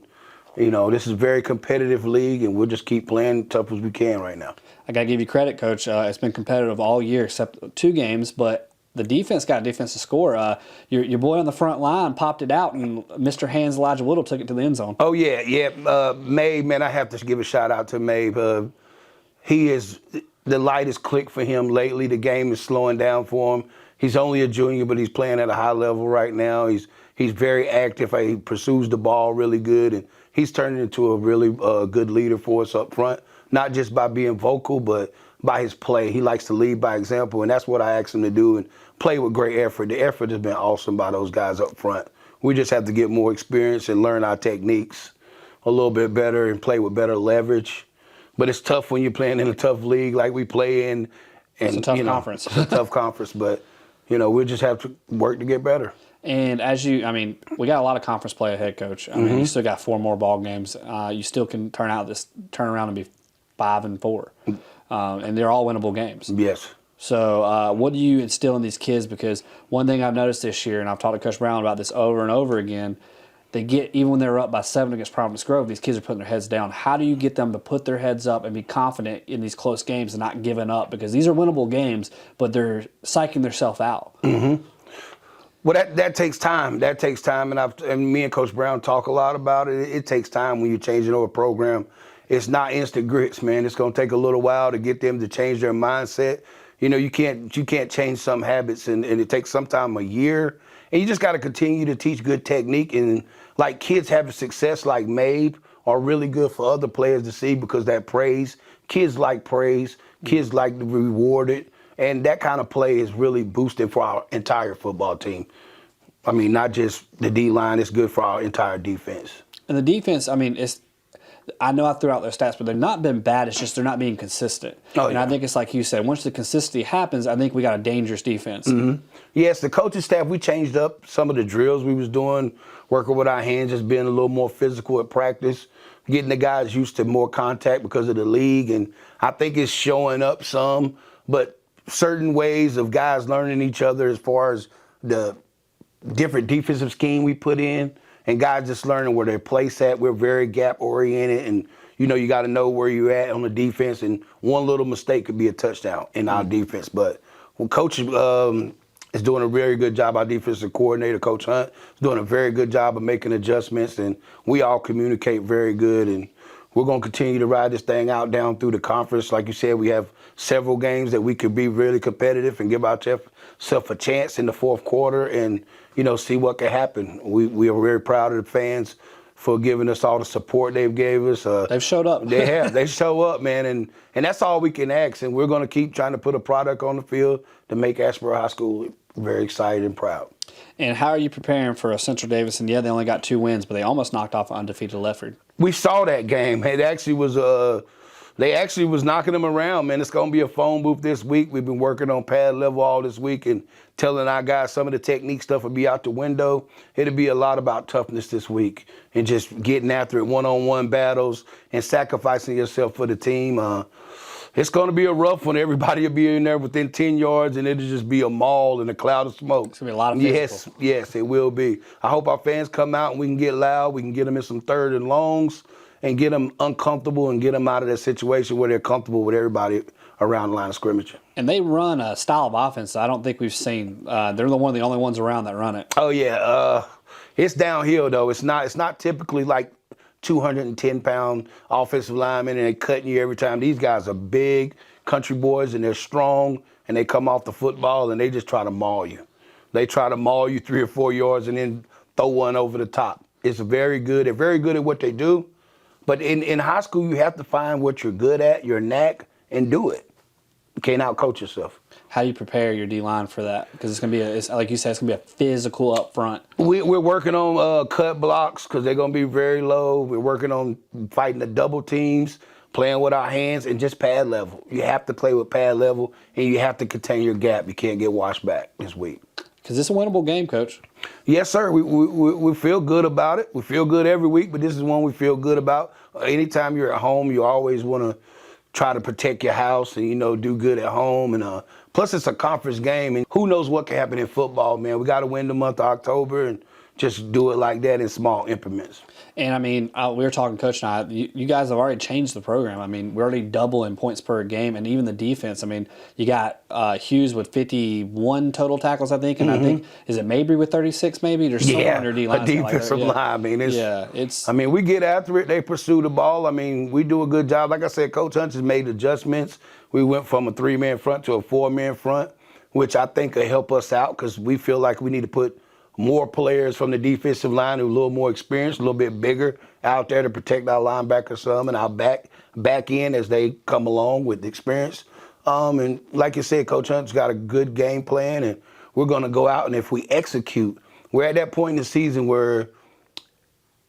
this is a very competitive league, and we'll just keep playing tough as we can right now. I got to give you credit, Coach. It's been competitive all year except 2 games, but the defense got a defensive score. Your boy on the front line popped it out, and Mr. Hands Elijah Whittle took it to the end zone. Oh, yeah. Mabe, man, I have to give a shout-out to Mabe. The light has clicked for him lately. The game is slowing down for him. He's only a junior, but he's playing at a high level right now. He's very active. He pursues the ball really good, and he's turning into a really good leader for us up front, not just by being vocal, but by his play. He likes to lead by example, and that's what I asked him to do, and play with great effort. The effort has been awesome by those guys up front. We just have to get more experience and learn our techniques a little bit better and play with better leverage. But it's tough when you're playing in a tough league like we play in. And, It's a tough conference. It's a tough conference, but, we'll just have to work to get better. And we got a lot of conference play ahead, Coach. I mean, you still got 4 more ball games. You still can turn around and be 5-4, and they're all winnable games. Yes. So, what do you instill in these kids? Because one thing I've noticed this year, and I've talked to Coach Brown about this over and over again, even when they're up by 7 against Providence Grove, these kids are putting their heads down. How do you get them to put their heads up and be confident in these close games and not giving up? Because these are winnable games, but they're psyching themselves out. Mm-hmm. Well, that takes time. That takes time, and me and Coach Brown talk a lot about it. It takes time when you're changing over a program. It's not instant grits, man. It's going to take a little while to get them to change their mindset. You can't change some habits, and it takes sometime a year. And you just got to continue to teach good technique. And like kids having success like Mabe are really good for other players to see because that praise. Kids like praise. Kids like to be rewarded. And that kind of play is really boosting for our entire football team. I mean, not just the D-line. It's good for our entire defense. And the defense, I know I threw out their stats, but they've not been bad. It's just they're not being consistent. And I think it's like you said, once the consistency happens, I think we got a dangerous defense. Mm-hmm. Yes, the coaching staff, we changed up some of the drills we was doing, working with our hands, just being a little more physical at practice, getting the guys used to more contact because of the league. And I think it's showing up some, but certain ways of guys learning each other as far as the different defensive scheme we put in, and guys just learning where their place at. We're very gap-oriented, and, you got to know where you're at on the defense, and one little mistake could be a touchdown in our defense. But when Coach is doing a very good job, our defensive coordinator, Coach Hunt, is doing a very good job of making adjustments, and we all communicate very good, and we're going to continue to ride this thing out down through the conference. Like you said, we have several games that we could be really competitive and give ourselves a chance in the fourth quarter and, see what can happen. We are very proud of the fans for giving us all the support they've gave us. They've showed up. They have. They show up, man, and that's all we can ask. And we're going to keep trying to put a product on the field to make Asheboro High School very excited and proud. And how are you preparing for a Central Davidson? Yeah, they only got 2 wins, but they almost knocked off undefeated Lefford. We saw that game. It actually was they actually was knocking them around, man. It's going to be a phone booth this week. We've been working on pad level all this week and telling our guys some of the technique stuff will be out the window. It'll be a lot about toughness this week and just getting after it, one-on-one battles and sacrificing yourself for the team. It's going to be a rough one. Everybody will be in there within 10 yards, and it'll just be a maul and a cloud of smoke. It's going to be a lot of physical. Yes, it will be. I hope our fans come out and we can get loud. We can get them in some third and longs and get them uncomfortable and get them out of that situation where they're comfortable with everybody around the line of scrimmage. And they run a style of offense I don't think we've seen. They're one of the only ones around that run it. Oh, yeah. It's downhill, though. It's not typically like 210-pound offensive linemen and they cutting you every time. These guys are big country boys and they're strong and they come off the football and they just try to maul you. They try to maul you 3 or 4 yards and then throw one over the top. It's very good. They're very good at what they do. But in high school, you have to find what you're good at, your knack, and do it. You can't outcoach yourself. How do you prepare your D-line for that? Because it's going to be, like you said, it's going to be a physical up front. We're working on cut blocks because they're going to be very low. We're working on fighting the double teams, playing with our hands, and just pad level. You have to play with pad level, and you have to contain your gap. You can't get washed back this week. Because it's a winnable game, Coach. Yes, sir. We feel good about it. We feel good every week, but this is one we feel good about. Anytime you're at home, you always want to try to protect your house and, do good at home. And plus, it's a conference game, and who knows what can happen in football, man. We got to win the month of October and just do it like that in small increments. And, we were talking, Coach and I, you guys have already changed the program. We're already doubling points per game, and even the defense. You got Hughes with 51 total tackles, I think, and I think, is it Mabry with 36 maybe? There's someone under D-line. A defensive line. We get after it. They pursue the ball. We do a good job. Like I said, Coach Hunt has made adjustments. We went from a 3-man front to a 4-man front, which I think will help us out because we feel like we need to put more players from the defensive line who are a little more experienced, a little bit bigger out there to protect our linebackers some and our back end as they come along with the experience. And like you said, Coach Hunt's got a good game plan, and we're going to go out, and if we execute, we're at that point in the season where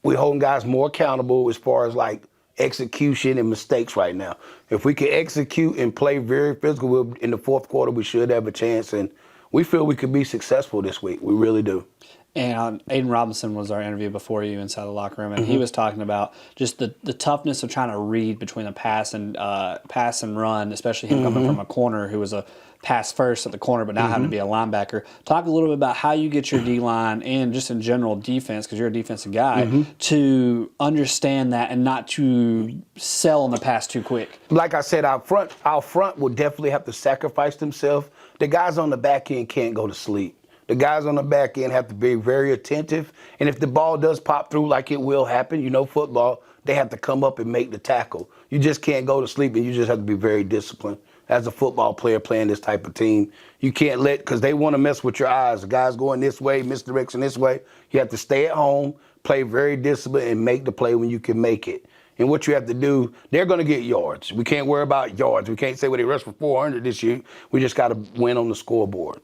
we're holding guys more accountable as far as like execution and mistakes right now. If we can execute and play very physical, in the fourth quarter, we should have a chance, and we feel we could be successful this week. We really do. And Aiden Robinson was our interview before you inside the locker room, and he was talking about just the toughness of trying to read between a pass and run, especially him coming from a corner who was a pass first at the corner, but now having to be a linebacker. Talk a little bit about how you get your D-line and just in general defense, because you're a defensive guy, to understand that and not to sell on the pass too quick. Like I said, our front will definitely have to sacrifice themselves. The guys on the back end can't go to sleep. The guys on the back end have to be very attentive. And if the ball does pop through, like it will happen, football, they have to come up and make the tackle. You just can't go to sleep, and you just have to be very disciplined. As a football player playing this type of team, you can't because they want to mess with your eyes. The guy's going this way, misdirection this way. You have to stay at home, play very disciplined, and make the play when you can make it. And what you have to do, they're going to get yards. We can't worry about yards. We can't say, well, they rushed for 400 this year. We just got to win on the scoreboard.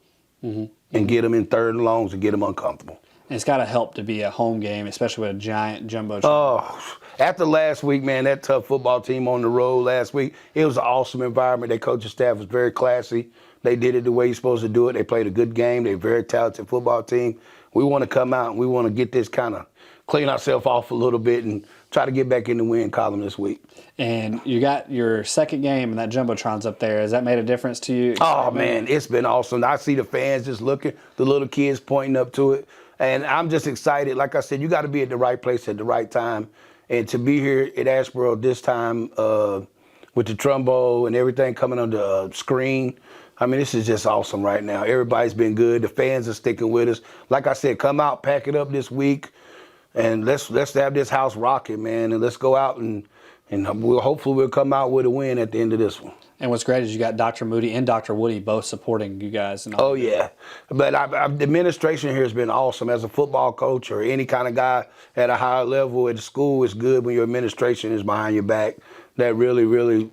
And get them in third and longs and get them uncomfortable. And it's got to help to be a home game, especially with a giant jumbo. After last week, man, that tough football team on the road last week, it was an awesome environment. Their coaching staff was very classy. They did it the way you're supposed to do it. They played a good game. They're a very talented football team. We want to come out and we want to get this kind of clean ourselves off a little bit and try to get back in the win column this week. And you got your second game, and that Jumbotron's up there. Has that made a difference to you? Oh, man, it's been awesome. I see the fans just looking, the little kids pointing up to it. And I'm just excited. Like I said, you got to be at the right place at the right time. And to be here at Asheboro this time with the trombone and everything coming on the screen, I mean, this is just awesome right now. Everybody's been good. The fans are sticking with us. Like I said, come out, pack it up this week, and let's have this house rocking, man. And let's go out and hopefully we'll come out with a win at the end of this one. And what's great is you got Dr. Moody and Dr. Woody both supporting you guys. And all yeah. But the administration here has been awesome. As a football coach or any kind of guy at a higher level at the school, it's good when your administration is behind your back. That really, really,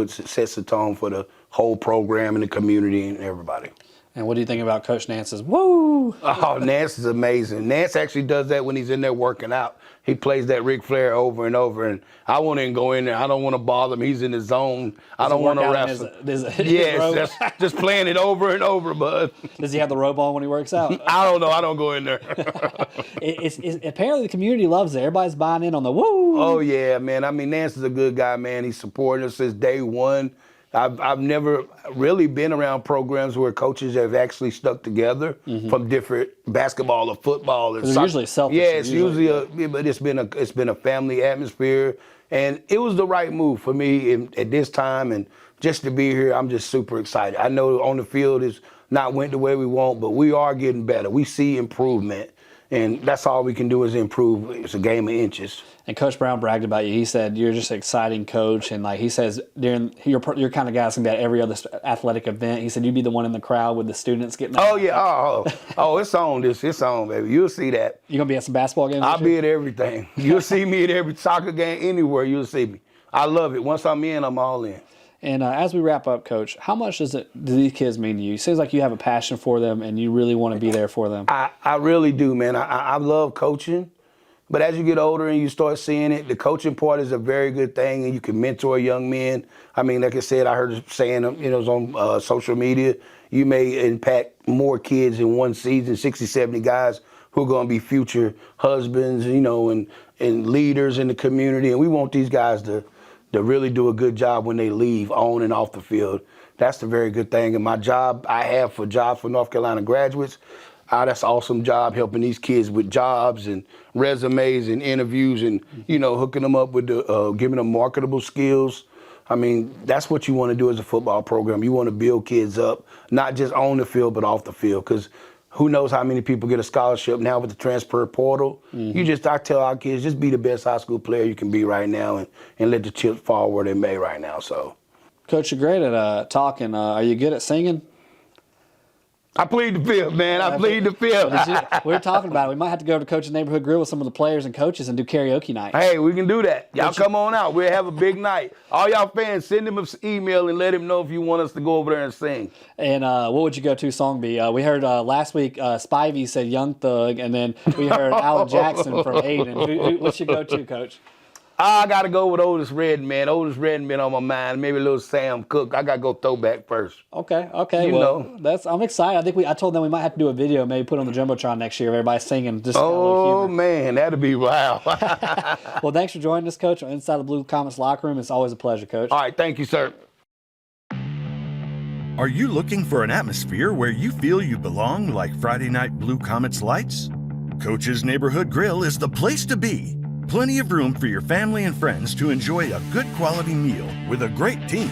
sets the tone for the whole program and the community and everybody. And what do you think about Coach Nance's woo? Oh, Nance is amazing. Nance actually does that when he's in there working out. He plays that Ric Flair over and over, and I won't even go in there. I don't want to bother him. He's in his zone. I don't want to wrestle. Yes, just playing it over and over, bud. Does he have the robe on when he works out? I don't know. I don't go in there. Apparently the community loves it. Everybody's buying in on the woo. Oh, yeah, man. I mean, Nance is a good guy, man. He's supporting us since day one. I've never really been around programs where coaches have actually stuck together from different basketball or football. They're usually selfish. Yeah, it's usually but it's been a family atmosphere, and it was the right move for me at this time, and just to be here, I'm just super excited. I know on the field it's not went the way we want, but we are getting better. We see improvement, and that's all we can do is improve. It's a game of inches. And Coach Brown bragged about you. He said you're just an exciting coach, and like he says, you're kind of guy that's gonna be at every other athletic event. He said you'd be the one in the crowd with the students getting. Oh yeah, it's on. It's on, baby. You'll see that. You gonna be at some basketball games? I'll be at everything. You'll see me at every soccer game anywhere. You'll see me. I love it. Once I'm in, I'm all in. And as we wrap up, Coach, how much do these kids mean to you? It seems like you have a passion for them, and you really want to be there for them. I really do, man. I love coaching. But as you get older and you start seeing it, the coaching part is a very good thing, and you can mentor young men. I mean, like I said, I heard it saying, it was on social media, you may impact more kids in one season, 60, 70 guys who are going to be future husbands, and leaders in the community. And we want these guys to really do a good job when they leave on and off the field. That's the very good thing. And my job I have for jobs for North Carolina graduates, that's an awesome job helping these kids with jobs and resumes and interviews and, hooking them up with giving them marketable skills. I mean, that's what you want to do as a football program. You want to build kids up, not just on the field, but off the field. Because who knows how many people get a scholarship now with the transfer portal. I tell our kids, just be the best high school player you can be right now and let the chips fall where they may right now. So, Coach, you're great at talking. Are you good at singing? I plead the fifth, man. I plead the fifth. We were talking about it. We might have to go to Coach's Neighborhood Grill with some of the players and coaches and do karaoke night. Hey, we can do that. Y'all come on out. We'll have a big night. All y'all fans, send him an email and let him know if you want us to go over there and sing. And what would your go-to song be? We heard last week Spivey said Young Thug, and then we heard Alan Jackson from Aiden. What's your go-to, Coach? I got to go with Otis Redman. Otis Redman on my mind. Maybe a little Sam Cooke. I got to go throwback first. Okay. You know. I'm excited. I told them we might have to do a video, maybe put on the Jumbotron next year of everybody singing. Just oh, man, that'd be wow. Well, thanks for joining us, Coach, on Inside the Blue Comets locker room. It's always a pleasure, Coach. All right, thank you, sir. Are you looking for an atmosphere where you feel you belong like Friday Night Blue Comets lights? Coach's Neighborhood Grill is the place to be. Plenty of room for your family and friends to enjoy a good quality meal with a great team.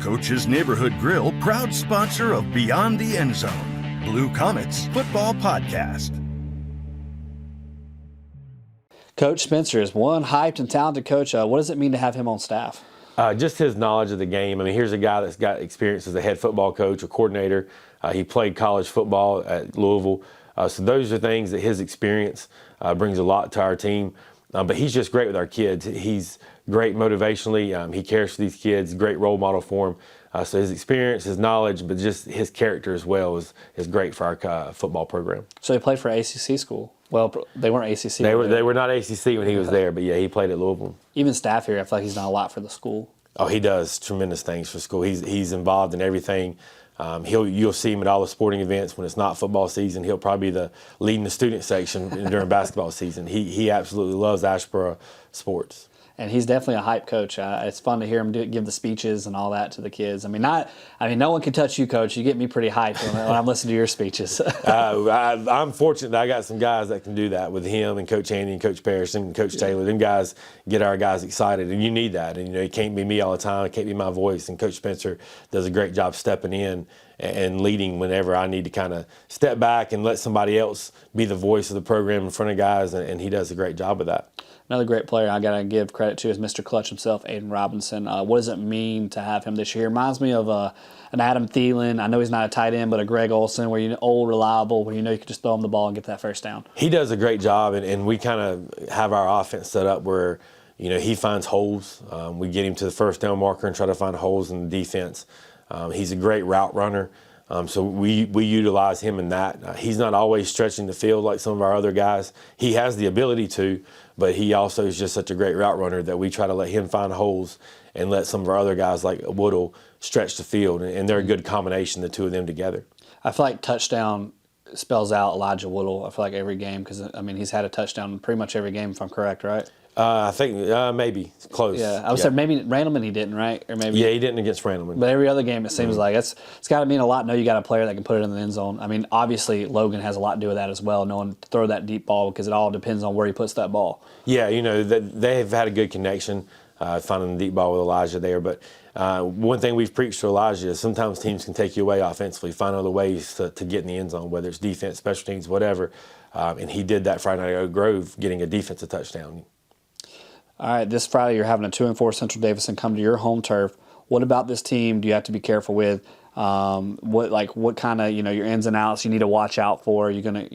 Coach's Neighborhood Grill, proud sponsor of Beyond the End Zone, Blue Comets Football Podcast. Coach Spencer is one hyped and talented coach. What does it mean to have him on staff? Just his knowledge of the game. I mean, here's a guy that's got experience as a head football coach or coordinator. He played college football at Louisville. So those are things that his experience brings a lot to our team. But he's just great with our kids. He's great motivationally. He cares for these kids, great role model for them. So his experience, his knowledge, but just his character as well is great for our football program. So he played for ACC school. Well, they weren't ACC. They were not ACC when he was there, but yeah, he played at Louisville. Even staff here, I feel like he's done a lot for the school. Oh, he does tremendous things for school. He's involved in everything. You'll see him at all the sporting events when it's not football season. He'll probably be leading the student section during basketball season. He absolutely loves Asheboro sports. And he's definitely a hype coach. It's fun to hear him give the speeches and all that to the kids. I mean, no one can touch you, Coach. You get me pretty hyped when I'm listening to your speeches. I'm fortunate that I got some guys that can do that with him and Coach Andy and Coach Parrish and Coach Taylor. Them guys get our guys excited, and you need that. And it can't be me all the time. It can't be my voice. And Coach Spencer does a great job stepping in and leading whenever I need to kind of step back and let somebody else be the voice of the program in front of guys, and he does a great job of that. Another great player I got to give credit to is Mr. Clutch himself, Aiden Robinson. What does it mean to have him this year? Reminds me of an Adam Thielen. I know he's not a tight end, but a Greg Olsen, where old, reliable, where you can just throw him the ball and get that first down. He does a great job, and we kind of have our offense set up where he finds holes. We get him to the first down marker and try to find holes in the defense. He's a great route runner. So we utilize him in that. He's not always stretching the field like some of our other guys. He has the ability to, but he also is just such a great route runner that we try to let him find holes and let some of our other guys like Woodle stretch the field. And they're a good combination, the two of them together. I feel like touchdown spells out Elijah Woodle. I feel like every game because, he's had a touchdown pretty much every game, if I'm correct, right? I think maybe close. Yeah, I would say maybe Randleman he didn't, right? Or maybe. Yeah, he didn't against Randleman. But every other game, it seems like it's got to mean a lot. Know you got a player that can put it in the end zone. I mean, obviously Logan has a lot to do with that as well. Knowing to throw that deep ball because it all depends on where he puts that ball. Yeah, they have had a good connection finding the deep ball with Elijah there. But one thing we've preached to Elijah is sometimes teams can take you away offensively, find other ways to get in the end zone, whether it's defense, special teams, whatever. And he did that Friday night at Oak Grove, getting a defensive touchdown. All right, this Friday you're having a 2-4 Central Davidson come to your home turf. What about this team do you have to be careful with? What kind of your ins and outs you need to watch out for? You're gonna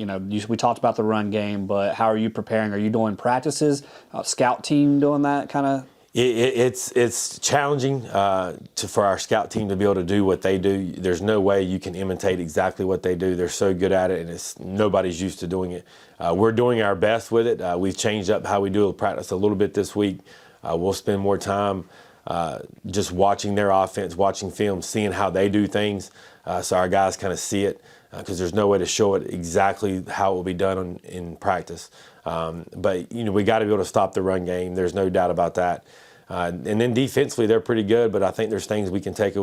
we talked about the run game, but how are you preparing? Are you doing practices? Scout team doing that kind of? It's challenging for our scout team to be able to do what they do. There's no way you can imitate exactly what they do. They're so good at it, and nobody's used to doing it. We're doing our best with it. We've changed up how we do practice a little bit this week. We'll spend more time just watching their offense, watching film, seeing how they do things, so our guys kind of see it, because there's no way to show it exactly how it will be done in practice. But we got to be able to stop the run game. There's no doubt about that. And then defensively, they're pretty good, but I think there's things we can take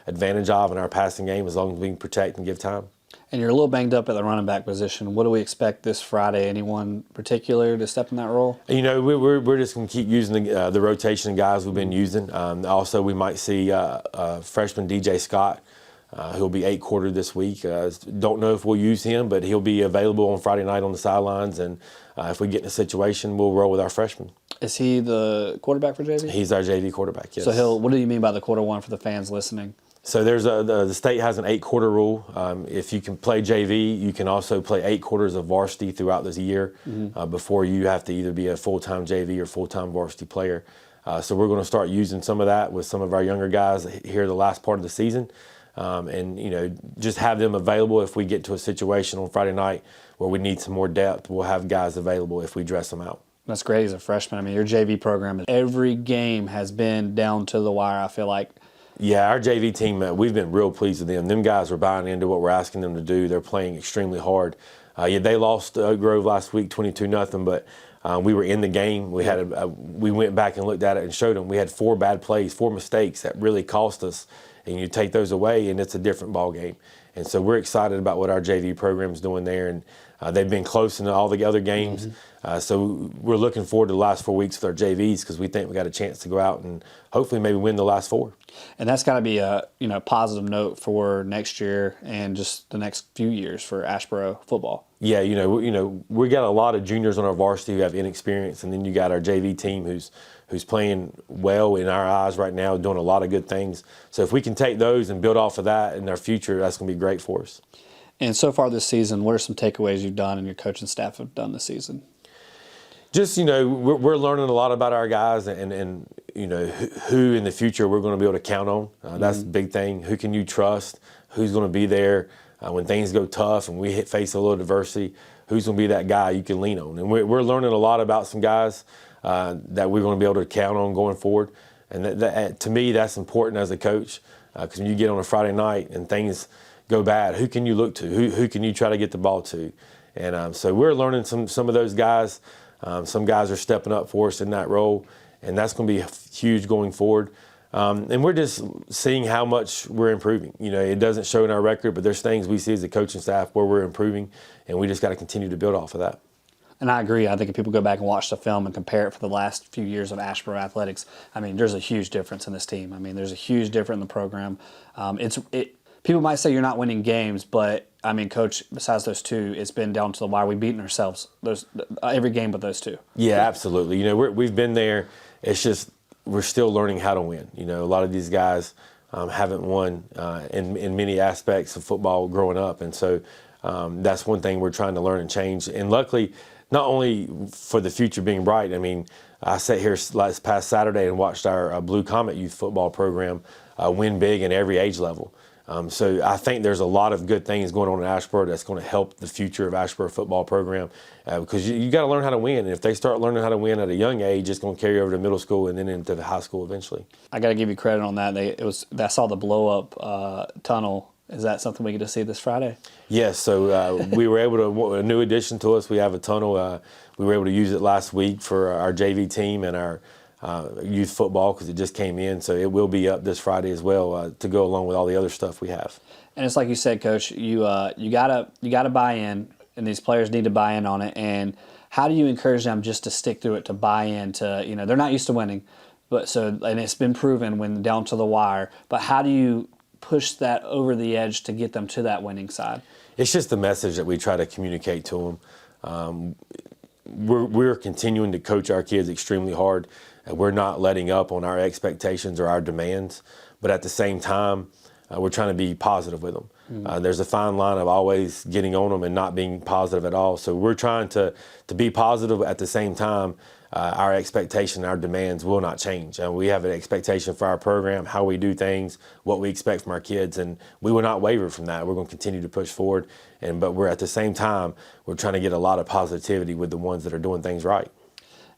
advantage of in our passing game as long as we can protect and give time. And you're a little banged up at the running back position. What do we expect this Friday? Anyone particular to step in that role? We're just going to keep using the rotation of guys we've been using. Also, we might see freshman DJ Scott. He'll be 8-quarter this week. Don't know if we'll use him, but he'll be available on Friday night on the sidelines. And if we get in a situation, we'll roll with our freshman. Is he the quarterback for JV? He's our JV quarterback, yes. So what do you mean by the quarter one for the fans listening? So the state has an 8-quarter rule. If you can play JV, you can also play 8 quarters of varsity throughout this year before you have to either be a full-time JV or full-time varsity player. So we're going to start using some of that with some of our younger guys here the last part of the season, and just have them available if we get to a situation on Friday night where we need some more depth. We'll have guys available if we dress them out. That's great as a freshman. I mean, your JV program, every game has been down to the wire, I feel like. Yeah, our JV team, we've been real pleased with them. Them guys are buying into what we're asking them to do. They're playing extremely hard. They lost to Oak Grove last week, 22-0, but we were in the game. We went back and looked at it and showed them we had 4 bad plays, 4 mistakes that really cost us. And you take those away, and it's a different ball game. And so we're excited about what our JV program is doing there, and they've been close in all the other games. So we're looking forward to the last 4 weeks with our JVs because we think we got a chance to go out and hopefully maybe win the last 4. And that's got to be a positive note for next year and just the next few years for Asheboro football. Yeah, we got a lot of juniors on our varsity who have inexperience, and then you got our JV team who's playing well in our eyes right now, doing a lot of good things. So if we can take those and build off of that in our future, that's going to be great for us. And so far this season, what are some takeaways you've done and your coaching staff have done this season? Just, we're learning a lot about our guys and who in the future we're going to be able to count on. That's the big thing. Who can you trust? Who's going to be there when things go tough and we face a little adversity? Who's going to be that guy you can lean on? And we're learning a lot about some guys that we're going to be able to count on going forward. And that to me, that's important as a coach because when you get on a Friday night and things go bad, who can you look to? Who can you try to get the ball to? And so we're learning some of those guys. Some guys are stepping up for us in that role, and that's going to be huge going forward. And we're just seeing how much we're improving. It doesn't show in our record, but there's things we see as a coaching staff where we're improving, and we just got to continue to build off of that. And I agree. I think if people go back and watch the film and compare it for the last few years of Asheboro athletics, I mean, there's a huge difference in this team. I mean, there's a huge difference in the program. People might say you're not winning games, but I mean, Coach, besides those 2, it's been down to the wire. We've beaten ourselves every game but those 2. Yeah, absolutely. We've been there. It's just we're still learning how to win. A lot of these guys haven't won in many aspects of football growing up, and so that's one thing we're trying to learn and change. And luckily, not only for the future being bright. I mean, I sat here last past Saturday and watched our Blue Comet youth football program win big in every age level. So I think there's a lot of good things going on in Asheboro that's going to help the future of Asheboro football program because you got to learn how to win. And if they start learning how to win at a young age, it's going to carry over to middle school and then into the high school eventually. I got to give you credit on that. I saw the blow up tunnel. Is that something we get to see this Friday? Yes. So we were able to, a new addition to us, we have a tunnel. We were able to use it last week for our JV team and our youth football because it just came in. So it will be up this Friday as well to go along with all the other stuff we have. And it's like you said, Coach, you gotta buy in, and these players need to buy in on it. And how do you encourage them just to stick through it, to buy in? They're not used to winning, and it's been proven when down to the wire. But how do you push that over the edge to get them to that winning side? It's just the message that we try to communicate to them. We're continuing to coach our kids extremely hard. And we're not letting up on our expectations or our demands, but at the same time, we're trying to be positive with them. There's a fine line of always getting on them and not being positive at all. So we're trying to be positive at the same time. Our expectation, our demands will not change. We have an expectation for our program, how we do things, what we expect from our kids, and we will not waver from that. We're going to continue to push forward, but we're at the same time, we're trying to get a lot of positivity with the ones that are doing things right.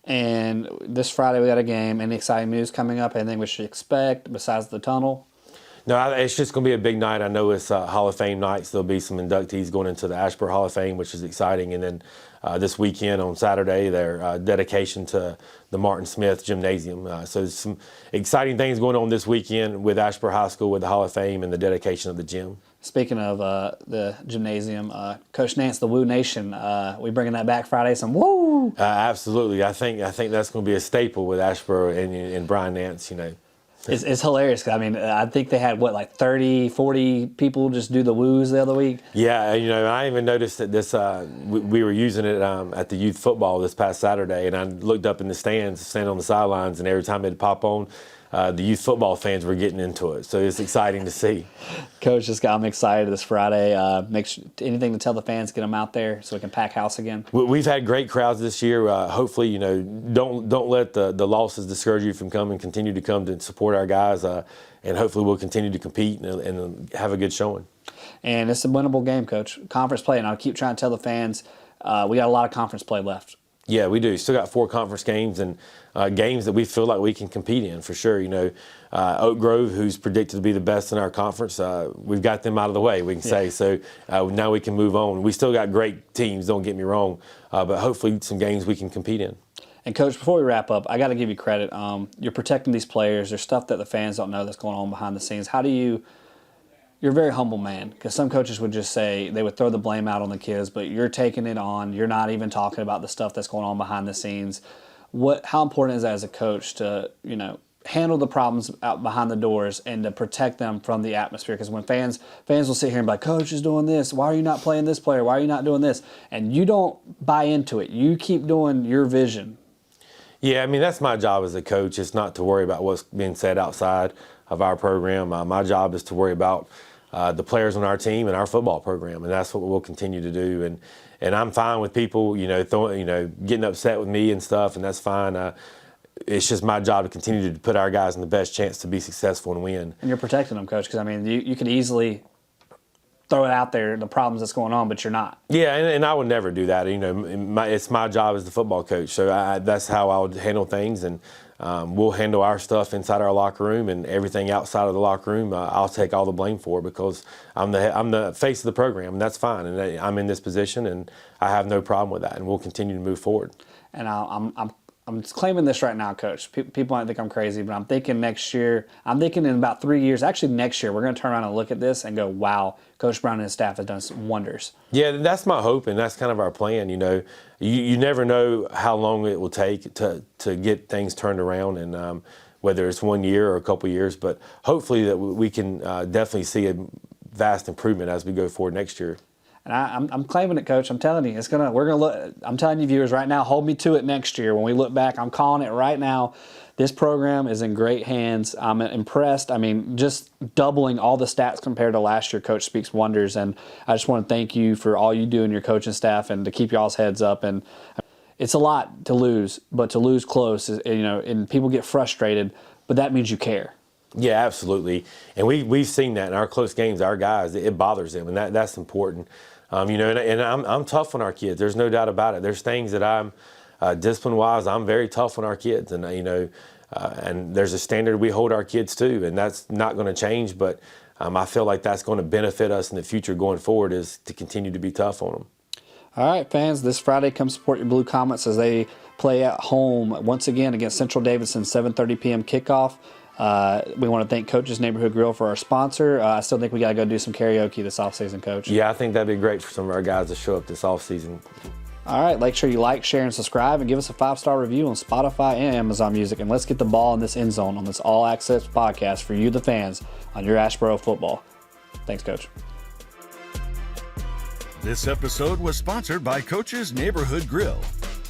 And this Friday we got a game. Any exciting news coming up? Anything we should expect besides the tunnel? No, it's just going to be a big night. I know it's Hall of Fame nights. There'll be some inductees going into the Asheboro Hall of Fame, which is exciting. And then this weekend on Saturday, their dedication to the Martin Smith Gymnasium. So there's some exciting things going on this weekend with Asheboro High School with the Hall of Fame and the dedication of the gym. Speaking of the gymnasium, Coach Nance, the Woo Nation, we bringing that back Friday? Some woo! Absolutely. I think that's going to be a staple with Asheboro and Brian Nance. It's hilarious. I mean, I think they had, 30, 40 people just do the woos the other week? Yeah, I even noticed that this we were using it at the youth football this past Saturday, and I looked up in the stands, standing on the sidelines, and every time it'd pop on, the youth football fans were getting into it. So it's exciting to see. Coach, just got me excited this Friday. Anything to tell the fans, get them out there so we can pack house again? We've had great crowds this year. Hopefully, don't let the losses discourage you from coming. Continue to come to support our guys, and hopefully we'll continue to compete and have a good showing. And it's a winnable game, Coach. Conference play, and I'll keep trying to tell the fans, we got a lot of conference play left. Yeah, we do. Still got 4 conference games and games that we feel like we can compete in for sure. Oak Grove, who's predicted to be the best in our conference, we've got them out of the way, we can say. So now we can move on. We still got great teams, don't get me wrong, but hopefully some games we can compete in. And, Coach, before we wrap up, I got to give you credit. You're protecting these players. There's stuff that the fans don't know that's going on behind the scenes. You're a very humble man, because some coaches would just say they would throw the blame out on the kids, but you're taking it on. You're not even talking about the stuff that's going on behind the scenes. How important is that as a coach to, handle the problems out behind the doors and to protect them from the atmosphere? Because when fans will sit here and be like, Coach is doing this. Why are you not playing this player? Why are you not doing this? And you don't buy into it. You keep doing your vision. Yeah, that's my job as a coach. It's not to worry about what's being said outside of our program. My job is to worry about the players on our team and our football program, and that's what we'll continue to do. And I'm fine with people, getting upset with me and stuff, and that's fine. It's just my job to continue to put our guys in the best chance to be successful and win. And you're protecting them, Coach, because you could easily throw it out there, the problems that's going on, but you're not. Yeah, and I would never do that. It's my job as the football coach, so that's how I would handle things, and we'll handle our stuff inside our locker room, and everything outside of the locker room, I'll take all the blame for, because I'm the face of the program, and that's fine. And I'm in this position, and I have no problem with that, and we'll continue to move forward. And I'm claiming this right now, Coach. People might think I'm crazy, but I'm thinking next year, I'm thinking in about 3 years, actually next year, we're going to turn around and look at this and go, wow, Coach Brown and his staff have done some wonders. Yeah, that's my hope, and that's kind of our plan. You never know how long it will take to get things turned around, and whether it's 1 year or a couple years, but hopefully that we can definitely see a vast improvement as we go forward next year. And I'm claiming it, Coach. I'm telling you, we're gonna look. I'm telling you, viewers, right now, hold me to it next year when we look back. I'm calling it right now. This program is in great hands. I'm impressed. Just doubling all the stats compared to last year, Coach speaks wonders. And I just want to thank you for all you do in your coaching staff and to keep y'all's heads up. And it's a lot to lose, but to lose close, and people get frustrated, but that means you care. Yeah, absolutely. And we've seen that in our close games. Our guys, it bothers them, and that's important. And I'm tough on our kids. There's no doubt about it. There's things that I'm discipline-wise, I'm very tough on our kids, and and there's a standard we hold our kids to, and that's not going to change. But I feel like that's going to benefit us in the future going forward, is to continue to be tough on them. All right, fans, this Friday, come support your Blue Comets as they play at home once again against Central Davidson, 7:30 p.m. kickoff. We want to thank Coach's Neighborhood Grill for our sponsor. I still think we got to go do some karaoke this offseason, Coach. Yeah, I think that'd be great for some of our guys to show up this offseason. All right, make sure you like, share, and subscribe, and give us a 5-star review on Spotify and Amazon Music. And let's get the ball in this end zone on this All Access podcast for you, the fans, on your Asheboro football. Thanks, Coach. This episode was sponsored by Coach's Neighborhood Grill.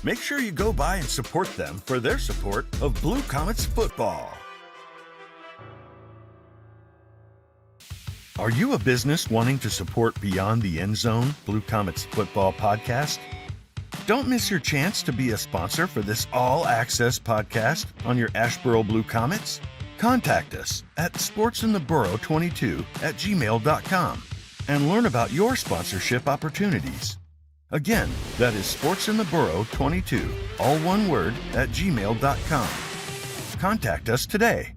Make sure you go by and support them for their support of Blue Comets football. Are you a business wanting to support Beyond the End Zone, Blue Comets football podcast? Don't miss your chance to be a sponsor for this all-access podcast on your Asheboro Blue Comets. Contact us at sportsintheborough22@gmail.com and learn about your sponsorship opportunities. Again, that is sportsintheborough22, all one word, @gmail.com. Contact us today.